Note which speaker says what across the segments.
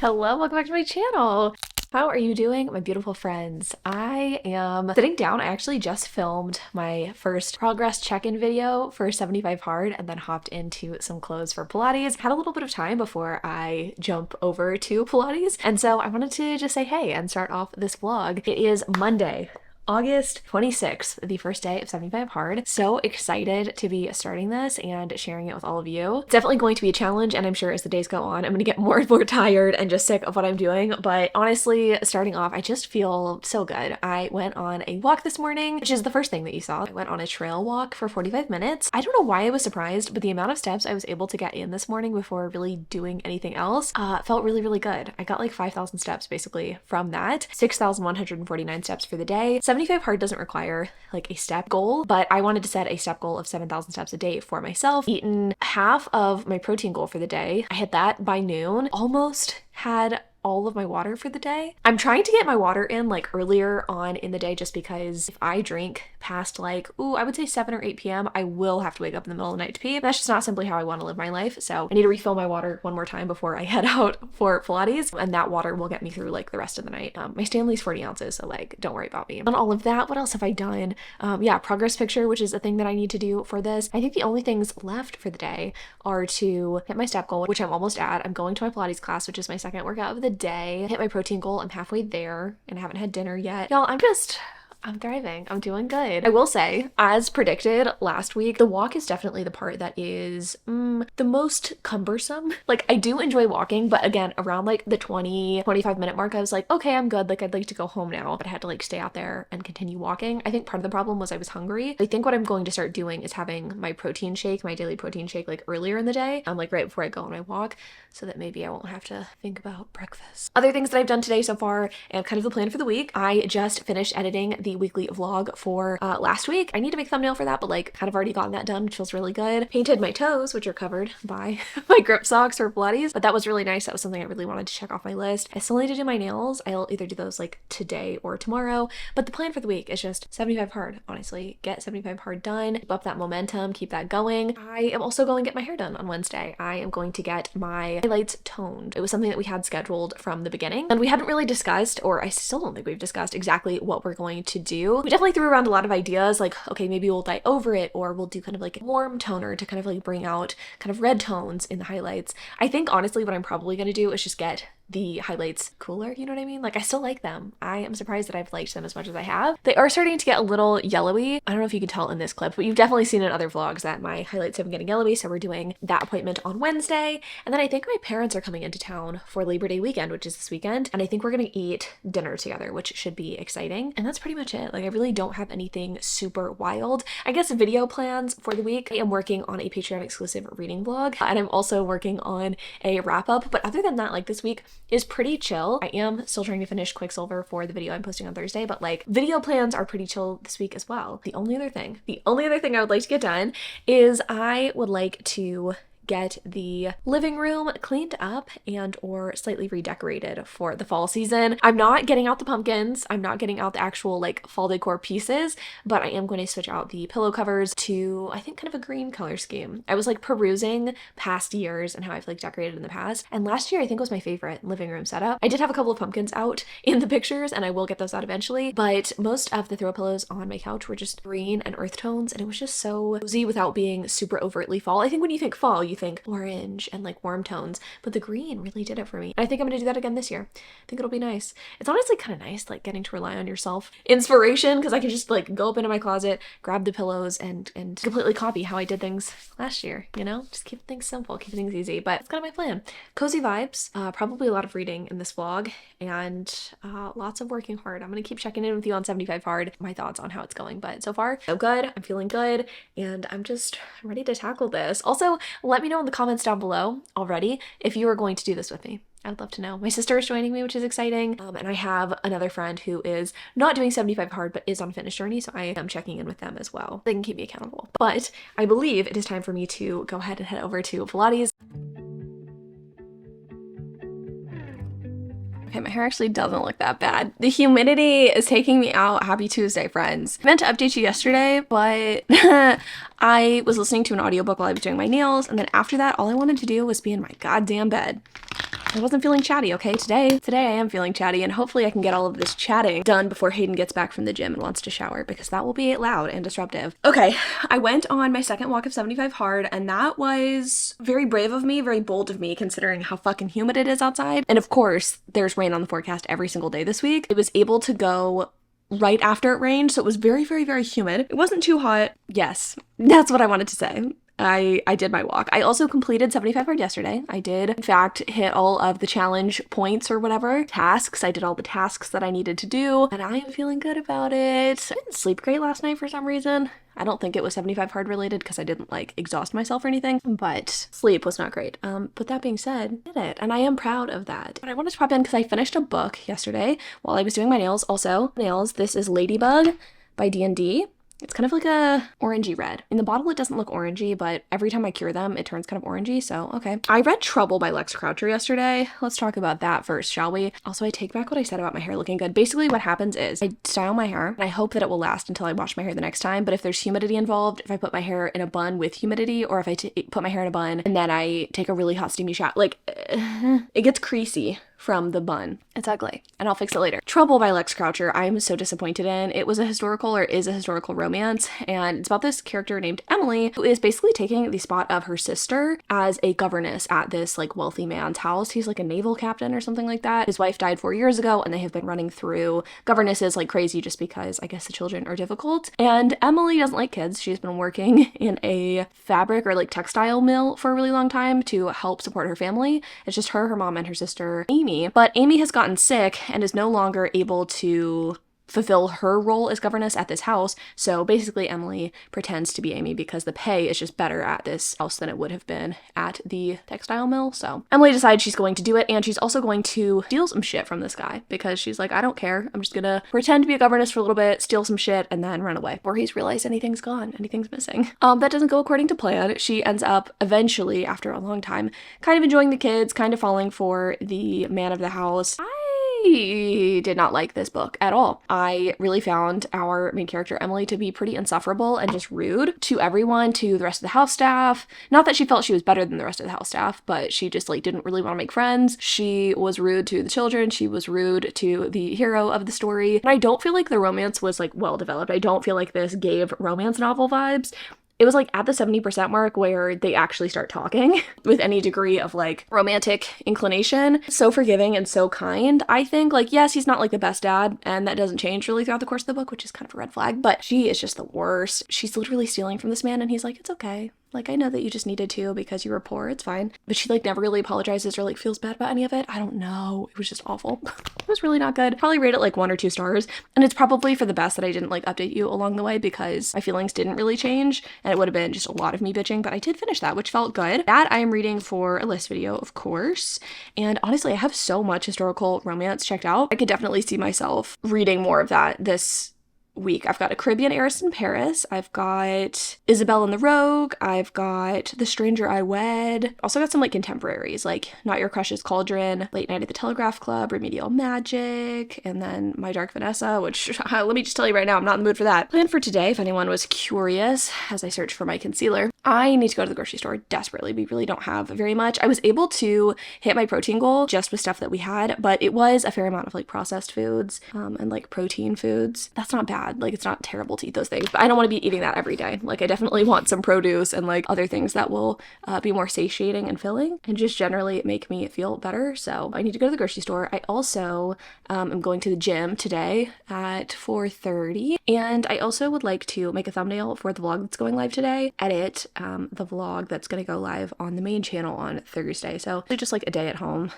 Speaker 1: Hello, welcome back to my channel. How are you doing, my beautiful friends? I am sitting down. I actually just filmed my first progress check-in video for 75 hard and then hopped into some clothes for Pilates. Had a little bit of time before I jump over to Pilates, and so I wanted to just say hey and start off this vlog. It is Monday, August 26th, the first day of 75 hard. So excited to be starting this and sharing it with all of you. It's definitely going to be a challenge, and I'm sure as the days go on, I'm gonna get more and more tired and just sick of what I'm doing. But honestly, starting off, I just feel so good. I went on a walk this morning, which is the first thing that you saw. I went on a trail walk for 45 minutes. I don't know why I was surprised, but the amount of steps I was able to get in this morning before really doing anything else felt really, really good. I got like 5,000 steps basically from that. 6,149 steps for the day. 75 hard doesn't require like a step goal, but I wanted to set a step goal of 7,000 steps a day for myself. Eaten half of my protein goal for the day. I hit that by noon. Almost had all of my water for the day. I'm trying to get my water in like earlier on in the day, just because if I drink past like, I would say 7 or 8 p.m., I will have to wake up in the middle of the night to pee. That's just not simply how I want to live my life. So I need to refill my water one more time before I head out for Pilates, and that water will get me through like the rest of the night. My Stanley's 40 ounces, so like, don't worry about me. On all of that, what else have I done? Yeah, progress picture, which is a thing that I need to do for this. I think the only things left for the day are to hit my step goal, which I'm almost at. I'm going to my Pilates class, which is my second workout of the day. Hit my protein goal. I'm halfway there and I haven't had dinner yet. Y'all, I'm thriving. I'm doing good. I will say, as predicted last week, the walk is definitely the part that is the most cumbersome. Like, I do enjoy walking, but again, around like the 25 minute mark, I was like, okay, I'm good. Like, I'd like to go home now, but I had to like stay out there and continue walking. I think part of the problem was I was hungry. I think what I'm going to start doing is having my protein shake, my daily protein shake, like earlier in the day, like right before I go on my walk, so that maybe I won't have to think about breakfast. Other things that I've done today so far, and kind of the plan for the week, I just finished editing the weekly vlog for last week. I need to make a thumbnail for that, but like kind of already gotten that done, which feels really good. Painted my toes, which are covered by my grip socks for Pilates, but that was really nice. That was something I really wanted to check off my list. I still need to do my nails. I'll either do those like today or tomorrow, but the plan for the week is just 75 hard, honestly. Get 75 hard done, keep up that momentum, keep that going. I am also going to get my hair done on Wednesday. I am going to get my highlights toned. It was something that we had scheduled from the beginning, and we hadn't really discussed, or I still don't think we've discussed exactly what we're going to do. We definitely threw around a lot of ideas, like, okay, maybe we'll dye over it, or we'll do kind of like a warm toner to kind of like bring out kind of red tones in the highlights. I think honestly what I'm probably going to do is just get the highlights cooler, you know what I mean? Like, I still like them. I am surprised that I've liked them as much as I have. They are starting to get a little yellowy. I don't know if you can tell in this clip, but you've definitely seen in other vlogs that my highlights have been getting yellowy, so we're doing that appointment on Wednesday. And then I think my parents are coming into town for Labor Day weekend, which is this weekend, and I think we're gonna eat dinner together, which should be exciting. And that's pretty much it. Like, I really don't have anything super wild. I guess video plans for the week. I am working on a Patreon exclusive reading vlog, and I'm also working on a wrap up, but other than that, like, this week is pretty chill. I am still trying to finish Quicksilver for the video I'm posting on Thursday, but like, video plans are pretty chill this week as well. The only other thing I would like to get done is I would like to get the living room cleaned up and or slightly redecorated for the fall season. I'm not getting out the pumpkins. I'm not getting out the actual like fall decor pieces, but I am going to switch out the pillow covers to, I think, kind of a green color scheme. I was like perusing past years and how I've like decorated in the past, and last year I think was my favorite living room setup. I did have a couple of pumpkins out in the pictures, and I will get those out eventually, but most of the throw pillows on my couch were just green and earth tones, and it was just so cozy without being super overtly fall. I think when you think fall, you think orange and like warm tones, but the green really did it for me. I think I'm gonna do that again this year. I think it'll be nice. It's honestly kind of nice like getting to rely on yourself inspiration, because I can just like go up into my closet, grab the pillows, and completely copy how I did things last year, you know? Just keep things simple, keep things easy, but it's kind of my plan. Cozy vibes, probably a lot of reading in this vlog, and lots of working hard. I'm gonna keep checking in with you on 75 hard, my thoughts on how it's going, but so far so good. I'm feeling good, and I'm ready to tackle this. Also, let me know in the comments down below already if you are going to do this with me. I'd love to know. My sister is joining me, which is exciting, and I have another friend who is not doing 75 hard but is on a fitness journey, so I am checking in with them as well. They can keep me accountable. But I believe it is time for me to go ahead and head over to Pilates. Okay, my hair actually doesn't look that bad. The humidity is taking me out. Happy Tuesday, friends. I meant to update you yesterday, but I was listening to an audiobook while I was doing my nails, and then after that, all I wanted to do was be in my goddamn bed. I wasn't feeling chatty, okay? Today I am feeling chatty, and hopefully I can get all of this chatting done before Hayden gets back from the gym and wants to shower, because that will be loud and disruptive. Okay, I went on my second walk of 75 hard, and that was very brave of me, very bold of me, considering how fucking humid it is outside. And of course, there's rain on the forecast every single day this week. I was able to go right after it rained, so it was very, very, very humid. It wasn't too hot. Yes, that's what I wanted to say. I did my walk. I also completed 75 hard yesterday. I did, in fact, hit all of the challenge points or whatever, tasks. I did all the tasks that I needed to do, and I am feeling good about it. I didn't sleep great last night for some reason. I don't think it was 75 hard related because I didn't like exhaust myself or anything, but sleep was not great. But that being said, I did it, and I am proud of that. But I wanted to pop in because I finished a book yesterday while I was doing my nails. Also, nails. This is Ladybug by D&D. It's kind of like a orangey red. In the bottle, it doesn't look orangey, but every time I cure them, it turns kind of orangey, so okay. I read Trouble by Lex Croucher yesterday. Let's talk about that first, shall we? Also, I take back what I said about my hair looking good. Basically, what happens is I style my hair, and I hope that it will last until I wash my hair the next time, but if there's humidity involved, if I put my hair in a bun with humidity, or if I put my hair in a bun, and then I take a really hot steamy shower, like, it gets creasy from the bun. It's ugly, and I'll fix it later. Trouble by Lex Croucher, I'm so disappointed in. It was a historical, or is a historical romance, and it's about this character named Emily, who is basically taking the spot of her sister as a governess at this like wealthy man's house. He's like a naval captain or something like that. His wife died 4 years ago, and they have been running through governesses like crazy just because I guess the children are difficult. And Emily doesn't like kids. She's been working in a fabric or like textile mill for a really long time to help support her family. It's just her mom, and her sister, Amy. But Amy has gotten sick and is no longer able to fulfill her role as governess at this house. So basically Emily pretends to be Amy because the pay is just better at this house than it would have been at the textile mill. So Emily decides she's going to do it, and she's also going to steal some shit from this guy because she's like, I don't care. I'm just gonna pretend to be a governess for a little bit, steal some shit, and then run away. Or he's realized anything's gone, anything's missing. That doesn't go according to plan. She ends up eventually, after a long time, kind of enjoying the kids, kind of falling for the man of the house. I did not like this book at all. I really found our main character, Emily, to be pretty insufferable and just rude to everyone, to the rest of the house staff. Not that she felt she was better than the rest of the house staff, but she just like didn't really want to make friends. She was rude to the children. She was rude to the hero of the story. And I don't feel like the romance was like well developed. I don't feel like this gave romance novel vibes. It was like at the 70% mark where they actually start talking with any degree of like romantic inclination. So forgiving and so kind. I think like, yes, he's not like the best dad, and that doesn't change really throughout the course of the book, which is kind of a red flag, but she is just the worst. She's literally stealing from this man, and he's like, it's okay. Like, I know that you just needed to because you were poor, it's fine. But she like never really apologizes or like feels bad about any of it. I don't know. It was just awful. It was really not good. Probably rate it like 1 or 2 stars. And it's probably for the best that I didn't like update you along the way because my feelings didn't really change, and it would have been just a lot of me bitching, but I did finish that, which felt good. That I am reading for a list video, of course. And honestly, I have so much historical romance checked out. I could definitely see myself reading more of that this week. I've got A Caribbean Heiress in Paris. I've got Isabel and the Rogue. I've got The Stranger I Wed. Also got some like contemporaries, like Not Your Crush's Cauldron, Late Night at the Telegraph Club, Remedial Magic, and then My Dark Vanessa, which let me just tell you right now, I'm not in the mood for that. Plan for today, if anyone was curious, as I search for my concealer, I need to go to the grocery store desperately. We really don't have very much. I was able to hit my protein goal just with stuff that we had, but it was a fair amount of like processed foods and like protein foods. That's not bad. Like, it's not terrible to eat those things, but I don't want to be eating that every day. Like, I definitely want some produce and like other things that will be more satiating and filling and just generally make me feel better. So I need to go to the grocery store. I also am going to the gym today at 4:30, and I also would like to make a thumbnail for the vlog that's going live today, edit the vlog that's going to go live on the main channel on Thursday. So just like a day at home,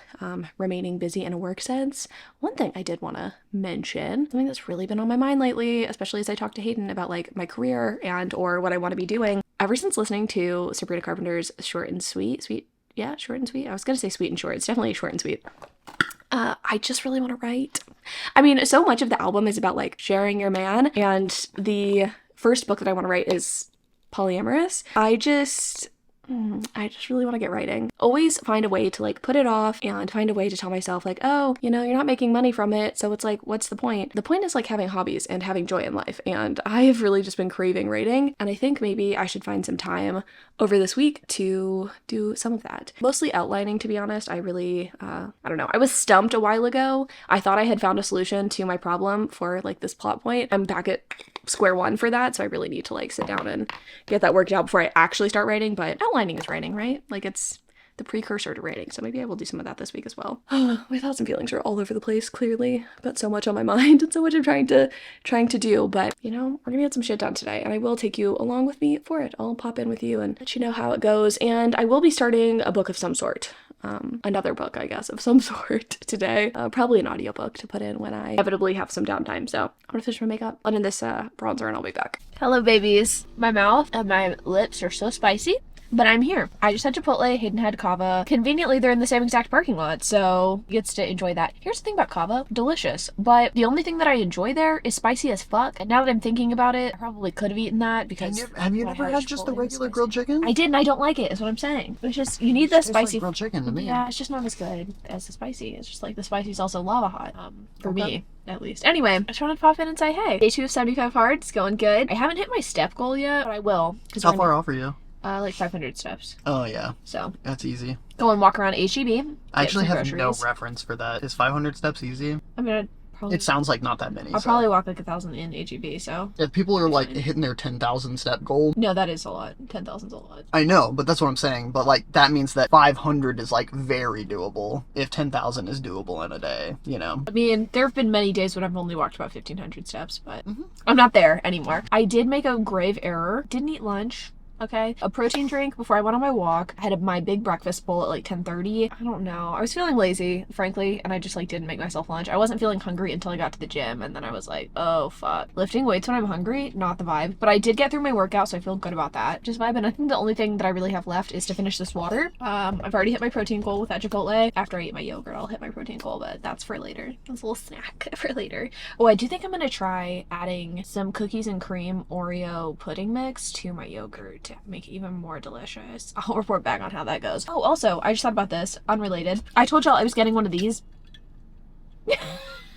Speaker 1: remaining busy in a work sense. One thing I did want to mention, something that's really been on my mind lately, especially as I talk to Hayden about like my career and or what I want to be doing. Ever since listening to Sabrina Carpenter's Short and Sweet, Short and Sweet. I was going to say Sweet and Short. It's definitely Short and Sweet. I just really want to write. I mean, so much of the album is about like sharing your man, and the first book that I want to write is polyamorous. I just I just really want to get writing. Always find a way to like put it off and find a way to tell myself like, oh, you know, you're not making money from it. So it's like, what's the point? The point is like having hobbies and having joy in life. And I have really just been craving writing. And I think maybe I should find some time over this week to do some of that. Mostly outlining, to be honest. I really, I don't know. I was stumped a while ago. I thought I had found a solution to my problem for like this plot point. I'm back at square one for that. So I really need to like sit down and get that worked out before I actually start writing. But outlining is writing, right? Like it's the precursor to writing. So maybe I will do some of that this week as well. My thoughts and feelings are all over the place, clearly. I've got so much on my mind and so much I'm trying to do. But you know, we're gonna get some shit done today, and I will take you along with me for it. I'll pop in with you and let you know how it goes. And I will be starting a book of some sort. Another book, I guess, of some sort today. Probably an audiobook to put in when I inevitably have some downtime. So I'm gonna finish my makeup, put in this bronzer, and I'll be back.
Speaker 2: Hello, babies. My mouth and my lips are so spicy. But I'm here. I just had Chipotle, Hayden had Kava. Conveniently, they're in the same exact parking lot, so he gets to enjoy that. Here's the thing about Kava, delicious. But the only thing that I enjoy there is spicy as fuck. And now that I'm thinking about it, I probably could have eaten that because...
Speaker 3: Have you never had just the regular grilled chicken?
Speaker 2: I did, and I don't like it, is what I'm saying. It's just, you need the spicy...
Speaker 3: Like grilled chicken to me.
Speaker 2: Yeah, it's just not as good as the spicy. It's just like the spicy's also lava hot, for me. At least. Anyway, I just wanted to pop in and say, hey, day 2 of 75 hard, it's going good. I haven't hit my step goal yet, but I will.
Speaker 3: How far off are you?
Speaker 2: Like 500 steps.
Speaker 3: Oh, yeah.
Speaker 2: So.
Speaker 3: That's easy.
Speaker 2: Go and walk around HEB.
Speaker 3: I actually have no reference for that. Is 500 steps easy?
Speaker 2: I'm gonna probably...
Speaker 3: It sounds like not that many.
Speaker 2: I'll probably walk like 1,000 in HEB, so...
Speaker 3: If people are like hitting their 10,000 step goal...
Speaker 2: No, that is a lot. 10,000's a lot.
Speaker 3: I know, but that's what I'm saying. But like, that means that 500 is like very doable. If 10,000 is doable in a day, you know?
Speaker 2: I mean, there have been many days when I've only walked about 1,500 steps, but I'm not there anymore. I did make a grave error. Didn't eat lunch. Okay, a protein drink before I went on my walk. I had my big breakfast bowl at like 10:30. I don't know. I was feeling lazy, frankly, and I just like didn't make myself lunch. I wasn't feeling hungry until I got to the gym, and then I was like, oh fuck. Lifting weights when I'm hungry, not the vibe. But I did get through my workout, so I feel good about that. Just vibing. I think the only thing that I really have left is to finish this water. I've already hit my protein goal with that Chipotle. After I eat my yogurt, I'll hit my protein goal, but that's for later. That's a little snack for later. Oh, I do think I'm gonna try adding some cookies and cream Oreo pudding mix to my yogurt to make it even more delicious. I'll report back on how that goes. Oh, also, I just thought about this, unrelated. I told y'all I was getting one of these. Did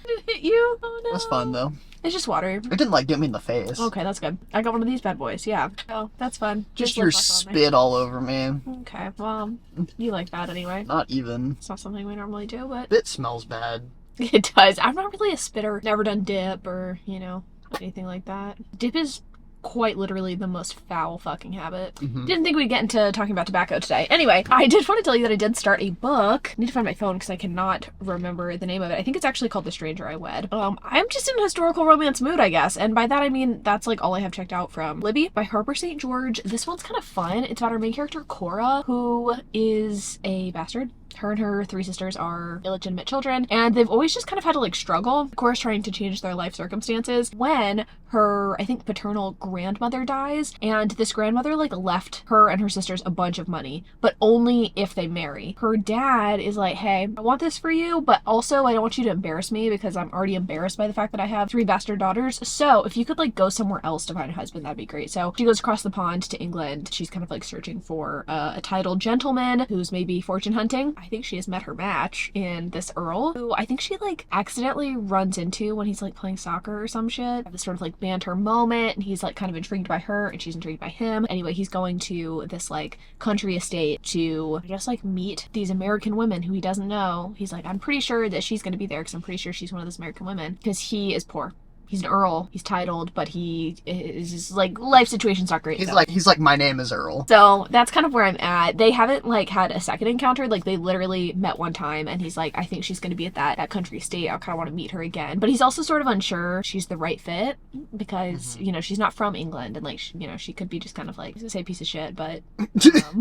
Speaker 2: it hit you? Oh no.
Speaker 3: That's fun though.
Speaker 2: It's just water.
Speaker 3: It didn't like get me in the face.
Speaker 2: Okay, that's good. I got one of these bad boys, yeah. Oh, that's fun.
Speaker 3: Just your spit all over me.
Speaker 2: Okay, well, you like that anyway.
Speaker 3: Not even.
Speaker 2: It's not something we normally do, but...
Speaker 3: Spit smells bad.
Speaker 2: It does. I'm not really a spitter. Never done dip or, you know, anything like that. Dip is quite literally the most foul fucking habit. Didn't think we'd get into talking about tobacco today. Anyway, I did want to tell you that I did start a book. I need to find my phone because I cannot remember the name of it. I think it's actually called The Stranger I Wed. I'm just in a historical romance mood, I guess. And by that I mean that's like all I have checked out from Libby by Harper St. George. This one's kind of fun. It's about our main character, Cora, who is a bastard. Her and her 3 sisters are illegitimate children, and they've always just kind of had to like struggle, of course, trying to change their life circumstances when her, I think, paternal grandmother dies, and this grandmother like left her and her sisters a bunch of money, but only if they marry. Her dad is like, hey, I want this for you, but also I don't want you to embarrass me because I'm already embarrassed by the fact that I have 3 bastard daughters, so if you could like go somewhere else to find a husband, that'd be great. So she goes across the pond to England. She's kind of like searching for a titled gentleman who's maybe fortune hunting. I think she has met her match in this Earl, who I think she like accidentally runs into when he's like playing soccer or some shit. This sort of like banter moment, and he's like kind of intrigued by her and she's intrigued by him. Anyway, he's going to this like country estate to just like meet these American women who he doesn't know. He's like, I'm pretty sure that she's gonna be there because I'm pretty sure she's one of those American women, because he is poor. He's an Earl. He's titled, but he is like life situation's not great.
Speaker 3: He's like my name is Earl.
Speaker 2: So that's kind of where I'm at. They haven't like had a second encounter. Like they literally met one time, and he's like, I think she's gonna be at that country estate. I kind of want to meet her again. But he's also sort of unsure she's the right fit because you know she's not from England, and like you know she could be just kind of like, I was gonna say piece of shit, but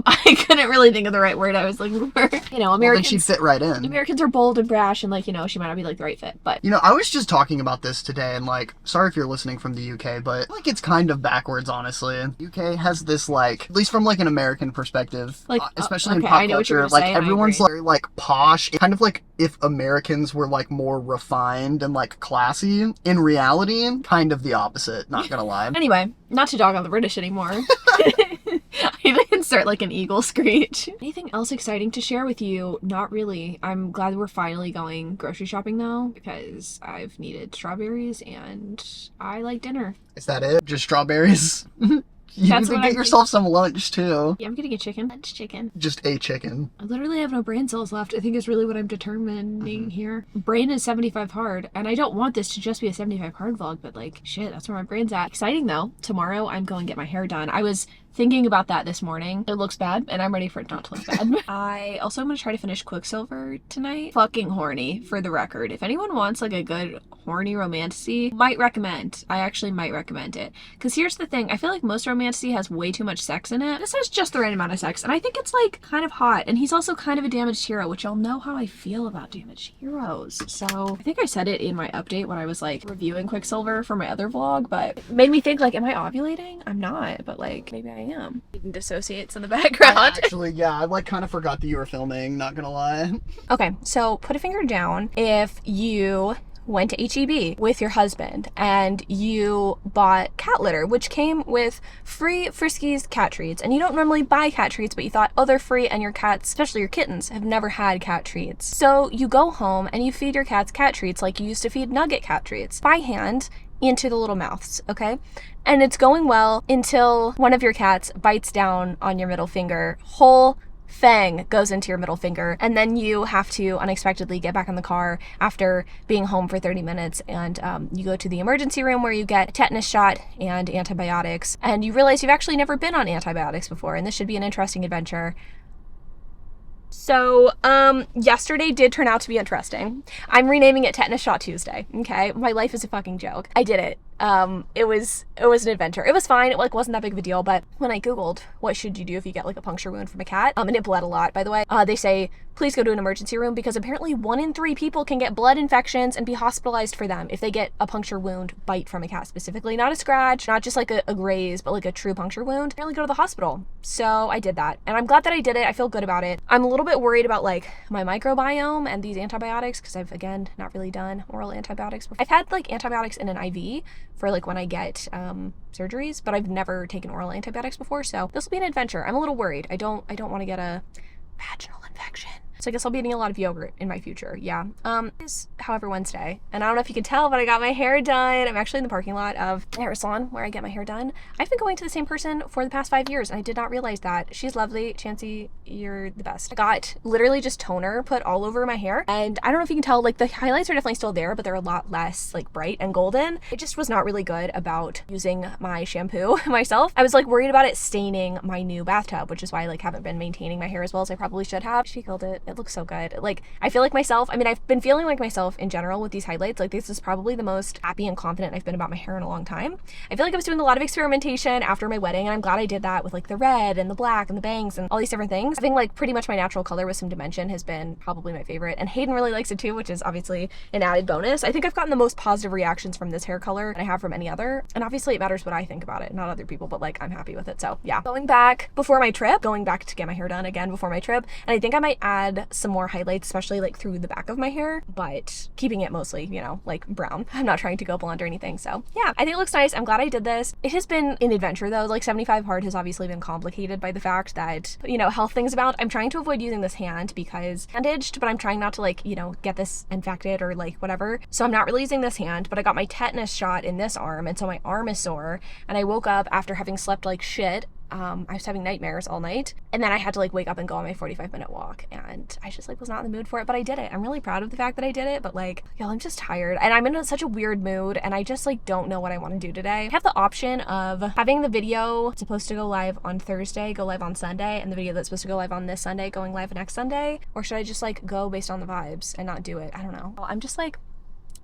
Speaker 2: I couldn't really think of the right word I was looking for. You know, Americans. Well, then
Speaker 3: she'd fit right in.
Speaker 2: Americans are bold and brash, and like you know she might not be like the right fit. But
Speaker 3: you know, I was just talking about this today, and like, sorry if you're listening from the UK, but like it's kind of backwards, honestly. UK has this like, at least from like an American perspective, like especially in pop culture, like everyone's like very like posh. It's kind of like if Americans were like more refined and like classy. In reality, kind of the opposite, not gonna lie.
Speaker 2: Anyway, not to dog on the British anymore. I think Insert like an eagle screech. Anything else exciting to share with you? Not really. I'm glad we're finally going grocery shopping though, because I've needed strawberries and I like dinner.
Speaker 3: Is that it? Just strawberries? You need to get yourself some lunch too.
Speaker 2: Yeah, I'm getting a chicken. Lunch chicken.
Speaker 3: Just a chicken.
Speaker 2: I literally have no brain cells left. I think is really what I'm determining here. Brain is 75 hard, and I don't want this to just be a 75 hard vlog, but like, shit, that's where my brain's at. Exciting though. Tomorrow I'm going to get my hair done. I was thinking about that this morning. It looks bad, and I'm ready for it not to look bad. I also am going to try to finish Quicksilver tonight. Fucking horny, for the record. If anyone wants like a good horny romantasy, might recommend. I actually might recommend it. Because here's the thing, I feel like most romantasy has way too much sex in it. This has just the right amount of sex, and I think it's like kind of hot. And he's also kind of a damaged hero, which y'all know how I feel about damaged heroes. So I think I said it in my update when I was like reviewing Quicksilver for my other vlog, but it made me think like, am I ovulating? I'm not, but like maybe I am. Even dissociates in the background.
Speaker 3: Actually, yeah, I like kind of forgot that you were filming, not gonna lie.
Speaker 2: Okay, so put a finger down if you went to HEB with your husband and you bought cat litter, which came with free Friskies cat treats, and you don't normally buy cat treats, but you thought, oh, they're free and your cats, especially your kittens, have never had cat treats. So you go home and you feed your cats cat treats like you used to feed Nugget cat treats by hand into the little mouths, okay? And it's going well until one of your cats bites down on your middle finger. Whole fang goes into your middle finger, and then you have to unexpectedly get back in the car after being home for 30 minutes, and you go to the emergency room where you get a tetanus shot and antibiotics, and you realize you've actually never been on antibiotics before, and this should be an interesting adventure. So, yesterday did turn out to be interesting. I'm renaming it Tetanus Shot Tuesday, okay? My life is a fucking joke. I did it. It was an adventure. It was fine. It like wasn't that big of a deal, but when I Googled what should you do if you get like a puncture wound from a cat, and it bled a lot, by the way, they say, please go to an emergency room because apparently 1 in 3 people can get blood infections and be hospitalized for them if they get a puncture wound bite from a cat specifically. Not a scratch, not just like a graze, but like a true puncture wound. Apparently go to the hospital. So I did that, and I'm glad that I did it. I feel good about it. I'm a little bit worried about like my microbiome and these antibiotics because I've, again, not really done oral antibiotics before. I've had like antibiotics in an IV for like when I get surgeries, but I've never taken oral antibiotics before, so this will be an adventure. I'm a little worried. I don't want to get a vaginal infection. So I guess I'll be eating a lot of yogurt in my future. Yeah. It's, however, Wednesday. And I don't know if you can tell, but I got my hair done. I'm actually in the parking lot of the hair salon where I get my hair done. I've been going to the same person for the past 5 years, and I did not realize that. She's lovely. Chancey, you're the best. I got literally just toner put all over my hair. And I don't know if you can tell, like the highlights are definitely still there, but they're a lot less like bright and golden. I just was not really good about using my shampoo myself. I was like worried about it staining my new bathtub, which is why I like haven't been maintaining my hair as well as I probably should have. She killed it. It looks so good. Like, I feel like myself, I mean, I've been feeling like myself in general with these highlights. Like, this is probably the most happy and confident I've been about my hair in a long time. I feel like I was doing a lot of experimentation after my wedding, and I'm glad I did that with like the red and the black and the bangs and all these different things. Having like pretty much my natural color with some dimension has been probably my favorite, and Hayden really likes it too, which is obviously an added bonus. I think I've gotten the most positive reactions from this hair color than I have from any other, and obviously it matters what I think about it, not other people, but like I'm happy with it. So yeah, going back to get my hair done again before my trip, and I think I might add some more highlights, especially like through the back of my hair, but keeping it mostly, you know, like brown. I'm not trying to go blonde or anything. So yeah, I think it looks nice. I'm glad I did this. It has been an adventure though. Like 75 hard has obviously been complicated by the fact that, you know, health things about. I'm trying to avoid using this hand because bandaged, but I'm trying not to like, you know, get this infected or like whatever. So I'm not really using this hand, but I got my tetanus shot in this arm, and so my arm is sore, and I woke up after having slept like shit. I was having nightmares all night, and then I had to like wake up and go on my 45-minute walk, and I just like was not in the mood for it, but I did it. I'm really proud of the fact that I did it, but like, y'all, I'm just tired, and I'm in such a weird mood, and I just like don't know what I want to do today. I have the option of having the video supposed to go live on Thursday, go live on Sunday, and the video that's supposed to go live on this Sunday, going live next Sunday, or should I just like go based on the vibes and not do it? I don't know. I'm just like,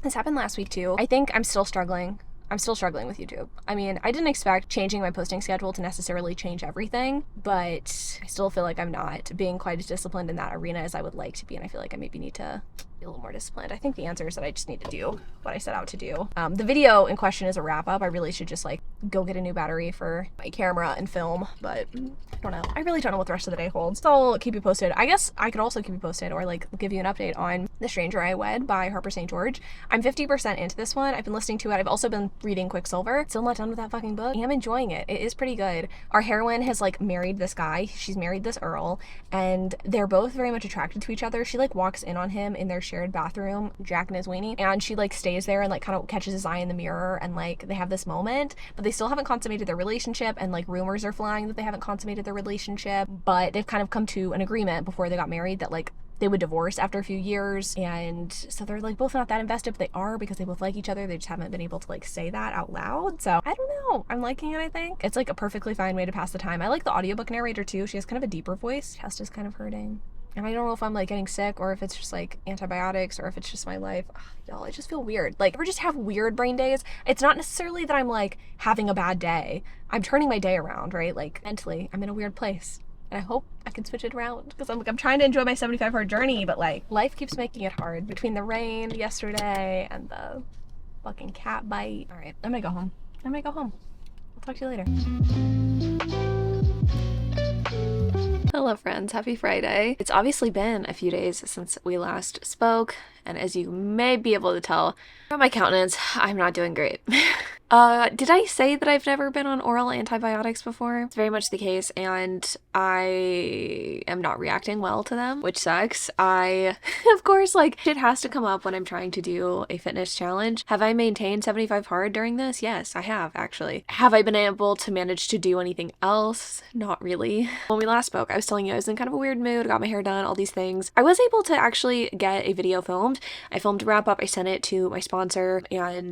Speaker 2: this happened last week too. I think I'm still struggling with YouTube. I mean, I didn't expect changing my posting schedule to necessarily change everything, but I still feel like I'm not being quite as disciplined in that arena as I would like to be, and I feel like I maybe need to be a little more disciplined. I think the answer is that I just need to do what I set out to do. The video in question is a wrap up. I really should just like go get a new battery for my camera and film, but I don't know. I really don't know what the rest of the day holds. So I'll keep you posted. I guess I could also keep you posted or like give you an update on The Stranger I Wed by Harper St. George. I'm 50% into this one. I've been listening to it. I've also been
Speaker 1: reading Quicksilver. Still not done with that fucking book. I am enjoying it. It is pretty good. Our heroine has like married this guy. She's married this Earl, and they're both very much attracted to each other. She like walks in on him in their shared bathroom, Jack and his weenie, and she like stays there and like kind of catches his eye in the mirror, and like they have this moment, but they still haven't consummated their relationship, and like rumors are flying that they haven't consummated their relationship, but they've kind of come to an agreement before they got married that like they would divorce after a few years. And so they're like both not that invested, but they are, because they both like each other. They just haven't been able to like say that out loud. So I don't know, I'm liking it. I think it's like a perfectly fine way to pass the time. I like the audiobook narrator too. She has kind of a deeper voice. Chest is kind of hurting, and I don't know if I'm like getting sick or if it's just like antibiotics or if it's just my life. Ugh, y'all, I just feel weird. Like, ever just have weird brain days? It's not necessarily that I'm like having a bad day. I'm turning my day around, right? Like mentally, I'm in a weird place. And I hope I can switch it around, because I'm trying to enjoy my 75 hard journey, but like life keeps making it hard between the rain yesterday and the fucking cat bite. All right, I'm gonna go home. I'll talk to you later. Hello friends, happy Friday. It's obviously been a few days since we last spoke, and as you may be able to tell from my countenance, I'm not doing great. Did I say that I've never been on oral antibiotics before? It's very much the case, and I am not reacting well to them, which sucks. Of course, like, shit has to come up when I'm trying to do a fitness challenge. Have I maintained 75 hard during this? Yes, I have, actually. Have I been able to manage to do anything else? Not really. When we last spoke, I was telling you I was in kind of a weird mood, got my hair done, all these things. I was able to actually get a video filmed. I filmed a wrap up, I sent it to my sponsor,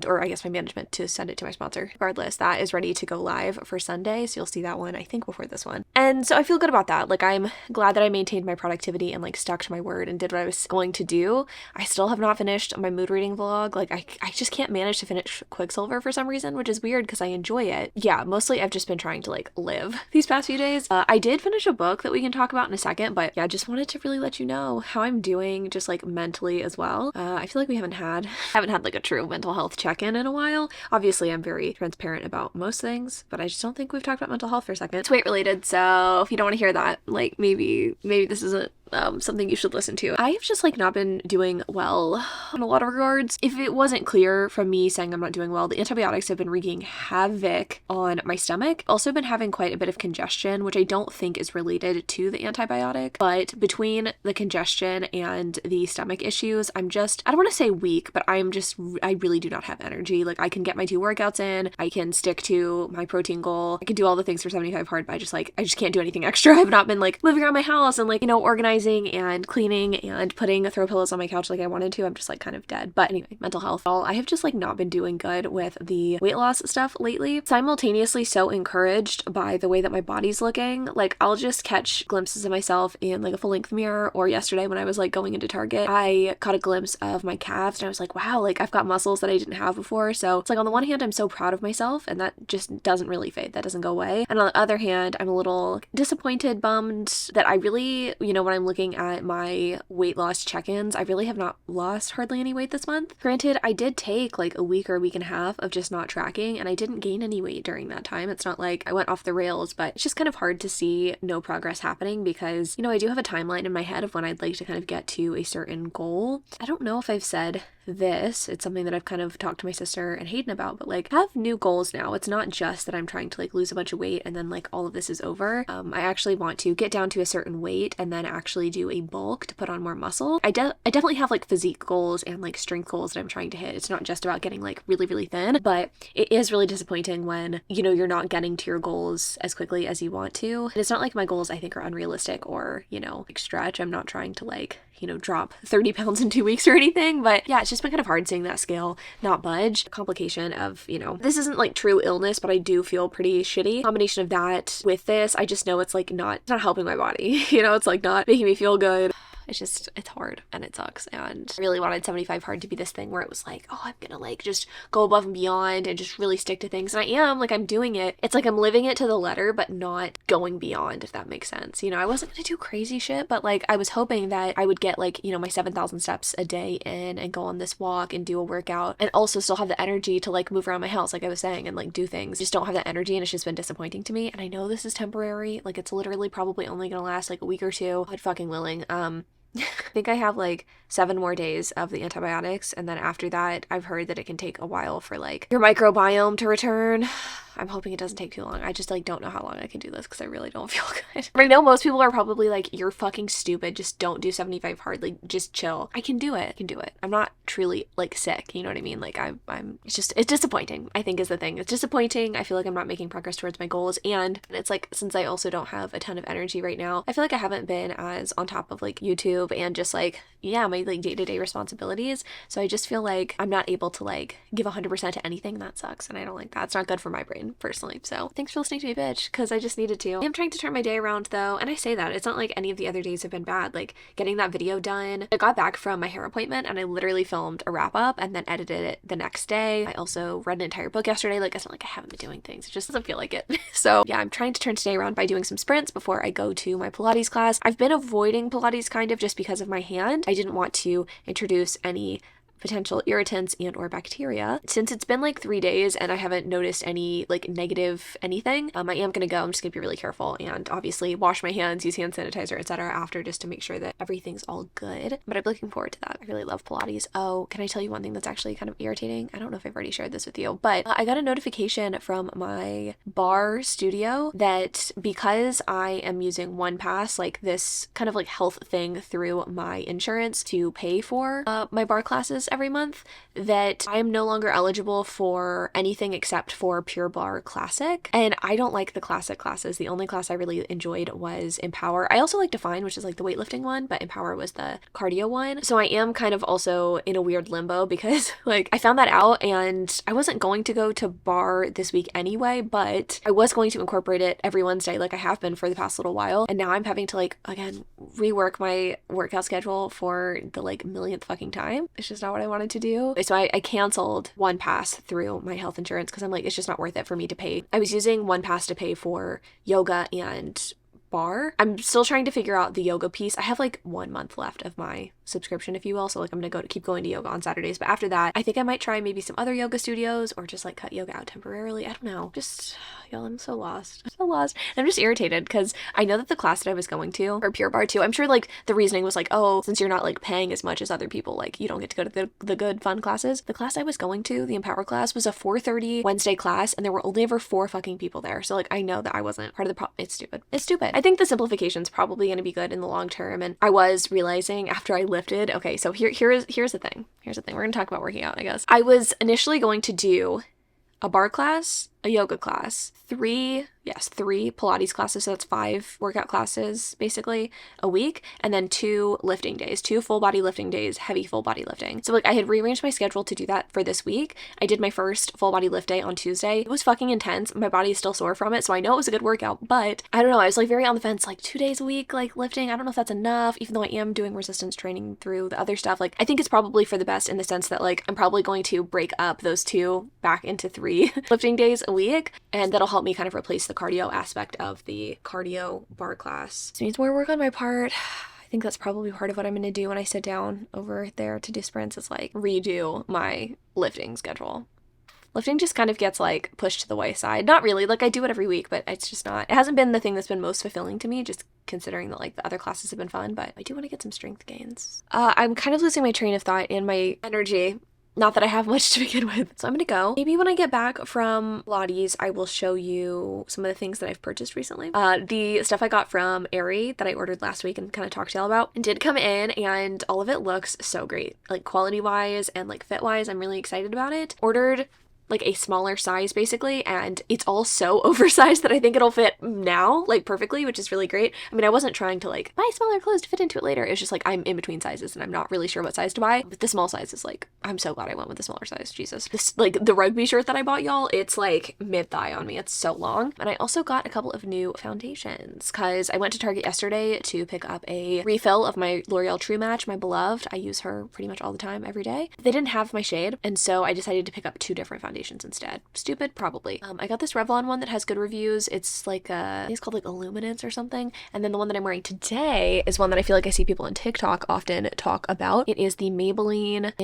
Speaker 1: or I guess my management to send it to my sponsor. Regardless, that is ready to go live for Sunday, so you'll see that one, I think, before this one. And so I feel good about that. Like, I'm glad that I maintained my productivity and like stuck to my word and did what I was going to do. I still have not finished my mood reading vlog. Like, I just can't manage to finish Quicksilver for some reason, which is weird because I enjoy it. Yeah, mostly I've just been trying to like live these past few days. I did finish a book that we can talk about in a second, but yeah, I just wanted to really let you know how I'm doing, just like mentally as well. I feel like we haven't had like a true mental health check-in in a while. Obviously, I'm very transparent about most things, but I just don't think we've talked about mental health for a second. It's weight related, so if you don't want to hear that, like, maybe this isn't something you should listen to. I have just like not been doing well in a lot of regards. If it wasn't clear from me saying I'm not doing well, the antibiotics have been wreaking havoc on my stomach. Also been having quite a bit of congestion, which I don't think is related to the antibiotic, but between the congestion and the stomach issues, I don't want to say weak, but I really do not have energy. Like, I can get my 2 workouts in, I can stick to my protein goal, I can do all the things for 75 hard, but I just can't do anything extra. I've not been like moving around my house and like, organizing and cleaning and putting throw pillows on my couch like I wanted to. I'm just like kind of dead. But anyway, mental health. I have just like not been doing good with the weight loss stuff lately. Simultaneously so encouraged by the way that my body's looking. Like, I'll just catch glimpses of myself in like a full length mirror, or yesterday when I was like going into Target, I caught a glimpse of my calves and I was like, wow, like I've got muscles that I didn't have before. So it's like, on the one hand, I'm so proud of myself, and that just doesn't really fade. That doesn't go away. And on the other hand, I'm a little disappointed, bummed that I really, when I'm looking at my weight loss check-ins, I really have not lost hardly any weight this month. Granted, I did take like a week or a week and a half of just not tracking, and I didn't gain any weight during that time. It's not like I went off the rails, but it's just kind of hard to see no progress happening because, I do have a timeline in my head of when I'd like to kind of get to a certain goal. I don't know if I've said this. It's something that I've kind of talked to my sister and Hayden about, but like, I have new goals now. It's not just that I'm trying to like lose a bunch of weight and then like all of this is over. I actually want to get down to a certain weight and then actually do a bulk to put on more muscle. I definitely have like physique goals and like strength goals that I'm trying to hit. It's not just about getting like really, really thin, but it is really disappointing when, you're not getting to your goals as quickly as you want to. And it's not like my goals I think are unrealistic or, like stretch. I'm not trying to like, drop 30 pounds in 2 weeks or anything, but yeah, it's just been kind of hard seeing that scale not budge. A complication of, this isn't like true illness, but I do feel pretty shitty. Combination of that with this, I just know it's like it's not helping my body, it's like not making me feel good. It's hard and it sucks. And I really wanted 75 hard to be this thing where it was like, oh, I'm gonna like just go above and beyond and just really stick to things. And I am, like, I'm doing it. It's like I'm living it to the letter, but not going beyond, if that makes sense. I wasn't gonna do crazy shit, but like I was hoping that I would get like, my 7,000 steps a day in and go on this walk and do a workout and also still have the energy to like move around my house, like I was saying, and like do things. Just don't have that energy, and it's just been disappointing to me. And I know this is temporary. Like, it's literally probably only gonna last like a week or two. God fucking willing. I think I have like 7 more days of the antibiotics, and then after that, I've heard that it can take a while for like your microbiome to return. I'm hoping it doesn't take too long. I just like don't know how long I can do this because I really don't feel good. I know most people are probably like, you're fucking stupid. Just don't do 75 hard. Like, just chill. I can do it. I can do it. I'm not truly like sick. You know what I mean? Like it's disappointing, I think is the thing. It's disappointing. I feel like I'm not making progress towards my goals. And it's like, since I also don't have a ton of energy right now, I feel like I haven't been as on top of like YouTube and just like, yeah, my like day-to-day responsibilities. So I just feel like I'm not able to like give 100% to anything. That sucks. And I don't like that. It's not good for my brain personally. So thanks for listening to me, bitch, because I just needed to. I am trying to turn my day around though. And I say that it's not like any of the other days have been bad. Like getting that video done. I got back from my hair appointment and I literally filmed a wrap up and then edited it the next day. I also read an entire book yesterday. Like, it's not like I haven't been doing things. It just doesn't feel like it. So yeah, I'm trying to turn today around by doing some sprints before I go to my Pilates class. I've been avoiding Pilates kind of just because of my hand. I didn't want to introduce any potential irritants and or bacteria. Since it's been like 3 days and I haven't noticed any like negative anything, I am gonna go. I'm just gonna be really careful and obviously wash my hands, use hand sanitizer, etc. after, just to make sure that everything's all good. But I'm looking forward to that. I really love Pilates. Oh, can I tell you one thing that's actually kind of irritating? I don't know if I've already shared this with you, but I got a notification from my bar studio that because I am using OnePass, like this kind of like health thing through my insurance to pay for my bar classes every month, that I'm no longer eligible for anything except for Pure Barre Classic. And I don't like the classic classes. The only class I really enjoyed was Empower. I also like Define, which is like the weightlifting one, but Empower was the cardio one. So I am kind of also in a weird limbo because like I found that out and I wasn't going to go to bar this week anyway, but I was going to incorporate it every Wednesday like I have been for the past little while. And now I'm having to like, again, rework my workout schedule for the like millionth fucking time. It's just not what I wanted to do. So I canceled OnePass through my health insurance because I'm like, it's just not worth it for me to pay. I was using OnePass to pay for yoga and bar. I'm still trying to figure out the yoga piece. I have like 1 month left of my subscription, if you will, so like I'm gonna keep going to yoga on Saturdays, but after that I think I might try maybe some other yoga studios or just like cut yoga out temporarily. I don't know, just y'all, I'm so lost. I'm just irritated because I know that the class that I was going to, or Pure Barre too, I'm sure like the reasoning was like, oh, since you're not like paying as much as other people, like you don't get to go to the good fun classes. The class I was going to, the Empower class, was a 4:30 Wednesday class and there were only ever 4 fucking people there, so like I know that I wasn't part of the problem. It's stupid. I think the simplification is probably going to be good in the long term, and I was realizing after I lifted, okay, so here's the thing. We're going to talk about working out, I guess. I was initially going to do a bar class, a yoga class, 3 Pilates classes, so that's 5 workout classes basically a week, and then 2 lifting days, 2 full body lifting days, heavy full body lifting. So like I had rearranged my schedule to do that for this week. I did my first full body lift day on Tuesday. It was fucking intense. My body is still sore from it, so I know it was a good workout, but I don't know, I was like very on the fence, like 2 days a week like lifting. I don't know if that's enough, even though I am doing resistance training through the other stuff. Like I think it's probably for the best in the sense that like I'm probably going to break up those 2 back into 3 lifting days a week, and that'll help me kind of replace the cardio aspect of the cardio bar class. So it needs more work on my part. I think that's probably part of what I'm going to do when I sit down over there to do sprints, is like redo my lifting schedule. Lifting just kind of gets like pushed to the wayside. Not really, like I do it every week, but it's just not, it hasn't been the thing that's been most fulfilling to me, just considering that like the other classes have been fun, but I do want to get some strength gains. I'm kind of losing my train of thought and my energy. Not that I have much to begin with. So I'm gonna go. Maybe when I get back from Pilates, I will show you some of the things that I've purchased recently. The stuff I got from Aerie that I ordered last week and kind of talked to y'all about, and did come in, and all of it looks so great. Like quality wise and like fit wise, I'm really excited about it. Ordered like a smaller size basically, and it's all so oversized that I think it'll fit now like perfectly, which is really great. I mean, I wasn't trying to like buy smaller clothes to fit into it later. It's just like I'm in between sizes and I'm not really sure what size to buy, but the small size is like, I'm so glad I went with the smaller size. Jesus, this like the rugby shirt that I bought y'all, it's like mid-thigh on me. It's so long. And I also got a couple of new foundations because I went to Target yesterday to pick up a refill of my L'Oreal True Match, my beloved. I use her pretty much all the time, every day. They didn't have my shade, and so I decided to pick up 2 different foundations instead. Stupid? Probably. I got this Revlon one that has good reviews. It's like I think it's called like Illuminance or something. And then the one that I'm wearing today is one that I feel like I see people on TikTok often talk about. It is the Maybelline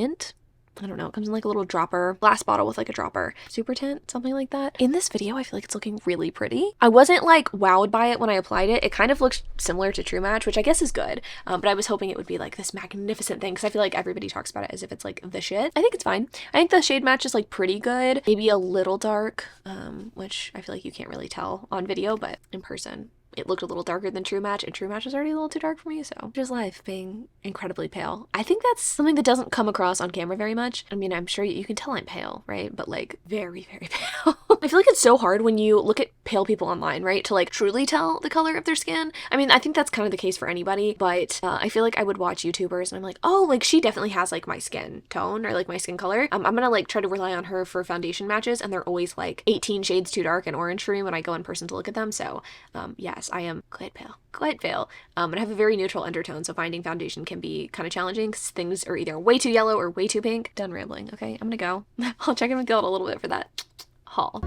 Speaker 1: I don't know, it comes in like a little dropper, glass bottle with like a dropper. Super tint, something like that. In this video, I feel like it's looking really pretty. I wasn't like wowed by it when I applied it. It kind of looks similar to True Match, which I guess is good. But I was hoping it would be like this magnificent thing because I feel like everybody talks about it as if it's like the shit. I think it's fine. I think the shade match is like pretty good. Maybe a little dark, which I feel like you can't really tell on video, but in person, it looked a little darker than True Match, and True Match was already a little too dark for me, so just life being incredibly pale. I think that's something that doesn't come across on camera very much. I mean, I'm sure you can tell I'm pale, right? But like very, very pale. I feel like it's so hard when you look at pale people online, right? To like truly tell the color of their skin. I mean, I think that's kind of the case for anybody, but I feel like I would watch YouTubers and I'm like, oh, like she definitely has like my skin tone or like my skin color. I'm gonna like try to rely on her for foundation matches, and they're always like 18 shades too dark and orange for me when I go in person to look at them. So yes, I am quite pale. And I have a very neutral undertone, so finding foundation can be kind of challenging because things are either way too yellow or way too pink. Done rambling. Okay, I'm gonna go. I'll check in with Guild a little bit for that haul.